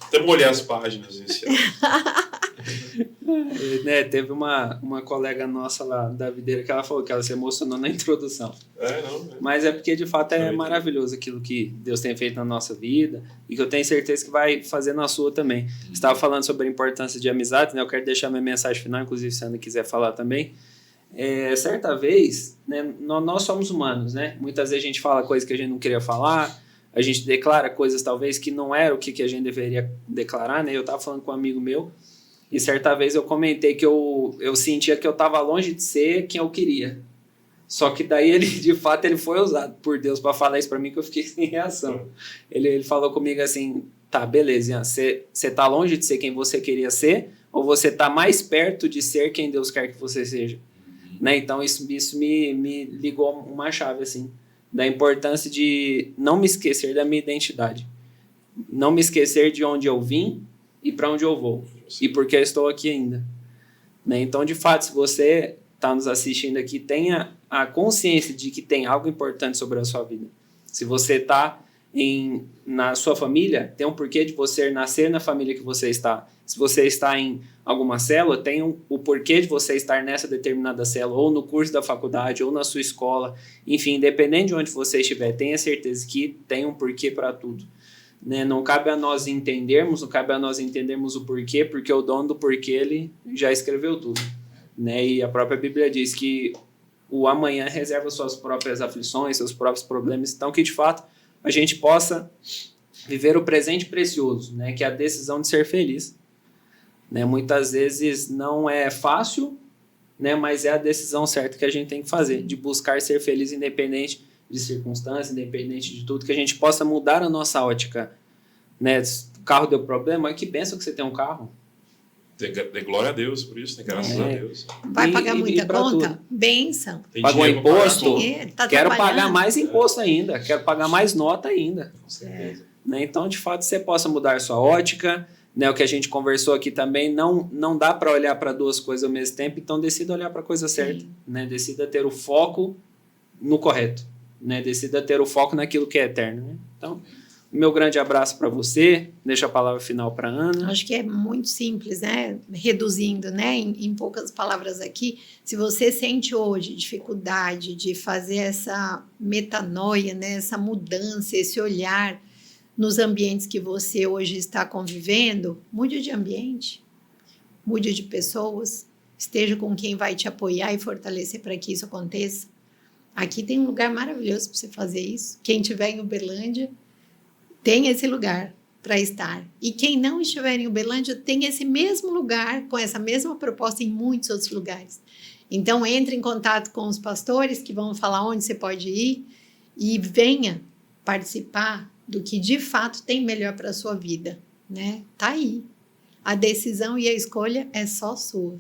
até molhei as páginas iniciais. Né, teve uma colega nossa lá da videira que ela falou que ela se emocionou na introdução. Mas é porque de fato é maravilhoso aquilo que Deus tem feito na nossa vida e que eu tenho certeza que vai fazer na sua também. Você estava falando sobre a importância de amizade, né? Eu quero deixar minha mensagem final, inclusive se a Ana quiser falar também. Certa vez, né, nós somos humanos, né? Muitas vezes a gente fala coisas que a gente não queria falar, a gente declara coisas talvez que não era o que a gente deveria declarar, né? Eu estava falando com um amigo meu e certa vez eu comentei que eu sentia que eu estava longe de ser quem eu queria. Só que daí ele, de fato, ele foi usado por Deus para falar isso para mim que eu fiquei sem reação. Ele falou comigo assim, tá, beleza, Ian, você tá longe de ser quem você queria ser ou você tá mais perto de ser quem Deus quer que você seja? Né? Então isso me ligou uma chave assim, da importância de não me esquecer da minha identidade. Não me esquecer de onde eu vim e para onde eu vou. E porque eu estou aqui ainda. Né? Então, de fato, se você está nos assistindo aqui, tenha a consciência de que tem algo importante sobre a sua vida. Se você está na sua família, tem um porquê de você nascer na família que você está. Se você está em alguma célula, tem o porquê de você estar nessa determinada célula, ou no curso da faculdade, ou na sua escola. Enfim, independente de onde você estiver, tenha certeza que tem um porquê para tudo. Né? Não cabe a nós entendermos o porquê, porque o dono do porquê, ele já escreveu tudo. Né? E a própria Bíblia diz que o amanhã reserva suas próprias aflições, seus próprios problemas. Então, que de fato a gente possa viver o presente precioso, né? Que é a decisão de ser feliz. Né? Muitas vezes não é fácil, né? Mas é a decisão certa que a gente tem que fazer, de buscar ser feliz independente de circunstâncias, independente de tudo, que a gente possa mudar a nossa ótica. Né? O carro deu problema, que benção que você tem um carro. Dê glória a Deus por isso, né? Graças a Deus. Vai pagar muita conta? Tudo. Benção. Pagou imposto? Tá quero pagar mais imposto ainda, quero pagar mais nota ainda. Com certeza. Né? Então, de fato, você possa mudar sua ótica. Né? O que a gente conversou aqui também, não dá para olhar para duas coisas ao mesmo tempo, então decida olhar para a coisa certa. Né? Decida ter o foco no correto. Né? Decida ter o foco naquilo que é eterno. Né? Então, meu grande abraço para você. Deixa a palavra final para a Ana. Acho que é muito simples, né? Reduzindo, né? Em poucas palavras aqui, se você sente hoje dificuldade de fazer essa metanoia, né? Essa mudança, esse olhar nos ambientes que você hoje está convivendo, mude de ambiente, mude de pessoas, esteja com quem vai te apoiar e fortalecer para que isso aconteça. Aqui tem um lugar maravilhoso para você fazer isso. Quem estiver em Uberlândia, tem esse lugar para estar. E quem não estiver em Uberlândia, tem esse mesmo lugar, com essa mesma proposta em muitos outros lugares. Então, entre em contato com os pastores, que vão falar onde você pode ir, e venha participar do que, de fato, tem melhor para a sua vida. Né? Tá aí. A decisão e a escolha é só sua.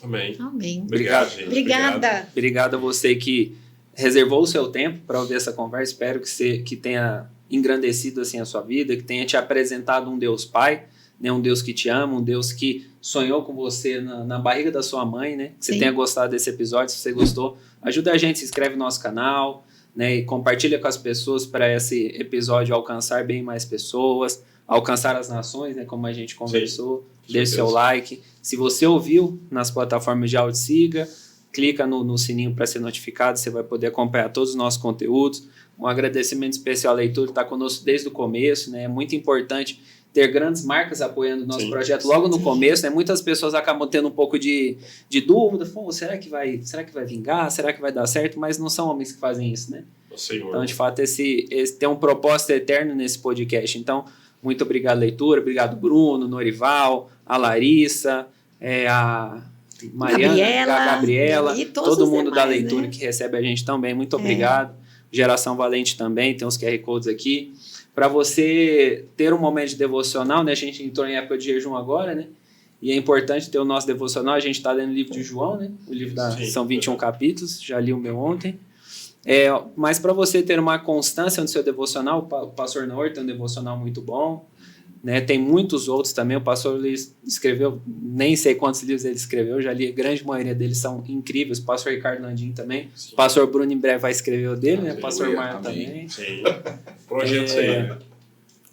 Amém. Amém. Obrigado, gente. Obrigada. Obrigado a você que reservou o seu tempo para ouvir essa conversa. Espero que tenha engrandecido assim a sua vida, que tenha te apresentado um Deus Pai, né? Um Deus que te ama, um Deus que sonhou com você na barriga da sua mãe, né? Que você tenha gostado desse episódio. Se você gostou, ajuda a gente, se inscreve no nosso canal, né? E compartilha com as pessoas para esse episódio alcançar bem mais pessoas, alcançar as nações, né? Como a gente conversou. Deixe seu like. Se você ouviu nas plataformas de áudio, siga, clica no sininho para ser notificado, você vai poder acompanhar todos os nossos conteúdos. Um agradecimento especial à Leitura, que está conosco desde o começo, né? É muito importante ter grandes marcas apoiando o nosso projeto logo no começo, né? Muitas pessoas acabam tendo um pouco de dúvida, será que vai vingar? Será que vai dar certo? Mas não são homens que fazem isso, né? Então, de fato, esse tem um propósito eterno nesse podcast. Então, muito obrigado, Leitura, obrigado, Bruno, Norival, a Larissa, a Mariana, a Gabriela, todo mundo demais, da Leitura, né? Que recebe a gente também, muito obrigado. Geração Valente também, tem os QR Codes aqui. Para você ter um momento de devocional, né? A gente entrou em época de jejum agora, né? E é importante ter o nosso devocional. A gente está lendo o livro de João, né? O livro são 21 capítulos, já li o meu ontem. Mas para você ter uma constância no seu devocional, o pastor Nor tem um devocional muito bom. né? Tem muitos outros também. O pastor Luiz escreveu, nem sei quantos livros ele escreveu, já li, a grande maioria deles são incríveis. O pastor Ricardo Landim também. Sim. O pastor Bruno em breve vai escrever o dele, né? O pastor Marlon também. Sim. Projeto aí.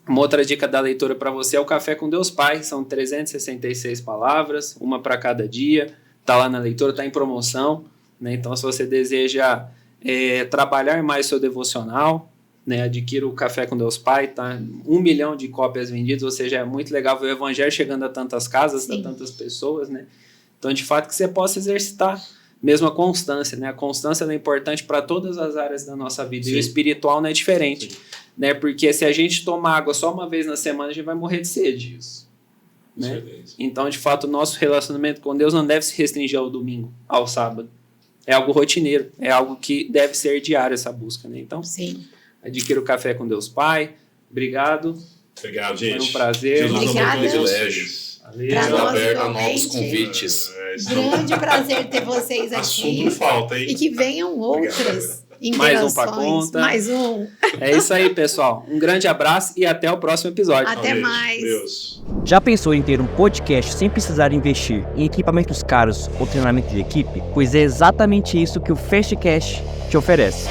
Uma outra dica da leitura para você é o Café com Deus Pai. São 366 palavras, uma para cada dia. Está lá na leitura, está em promoção, né? Então, se você deseja trabalhar mais seu devocional, né, adquira o Café com Deus Pai, tá 1 milhão de cópias vendidas, ou seja, é muito legal ver o evangelho chegando a tantas casas, a tantas pessoas, né? Então, de fato, que você possa exercitar mesmo a constância, né? A constância é importante para todas as áreas da nossa vida. Sim. E o espiritual não é diferente, né? Porque se a gente tomar água só uma vez na semana, a gente vai morrer de sede. Isso. Né? Então, de fato, o nosso relacionamento com Deus não deve se restringir ao domingo, ao sábado. É algo rotineiro, é algo que deve ser diário essa busca, né? Então, sim. Adquira o Café com Deus Pai. Obrigado. Obrigado, gente. Foi um prazer. Obrigada. Aberto a novos convites. Grande prazer ter vocês aqui. Assunto falta, hein? E que venham outras interações. Mais um pra conta. Mais um. É isso aí, pessoal. Um grande abraço e até o próximo episódio. Até mais. Deus. Já pensou em ter um podcast sem precisar investir em equipamentos caros ou treinamento de equipe? Pois é exatamente isso que o FastCast te oferece.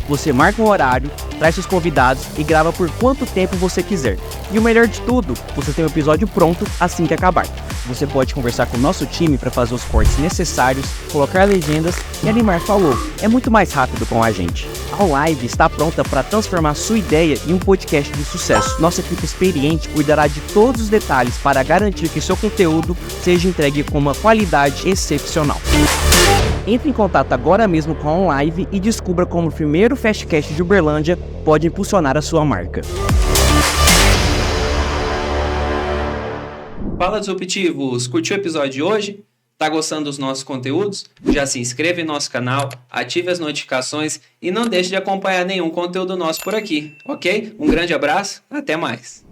Você marca um horário, traz seus convidados e grava por quanto tempo você quiser. E o melhor de tudo, você tem o episódio pronto assim que acabar. Você pode conversar com o nosso time para fazer os cortes necessários, colocar legendas e animar falou. É muito mais rápido com a gente. A Live está pronta para transformar sua ideia em um podcast de sucesso. Nossa equipe experiente cuidará de todos os detalhes para garantir que seu conteúdo seja entregue com uma qualidade excepcional. Entre em contato agora mesmo com a OnLive e descubra como o primeiro FastCast de Uberlândia pode impulsionar a sua marca. Fala, disruptivos! Curtiu o episódio de hoje? Tá gostando dos nossos conteúdos? Já se inscreve em nosso canal, ative as notificações e não deixe de acompanhar nenhum conteúdo nosso por aqui, ok? Um grande abraço, até mais!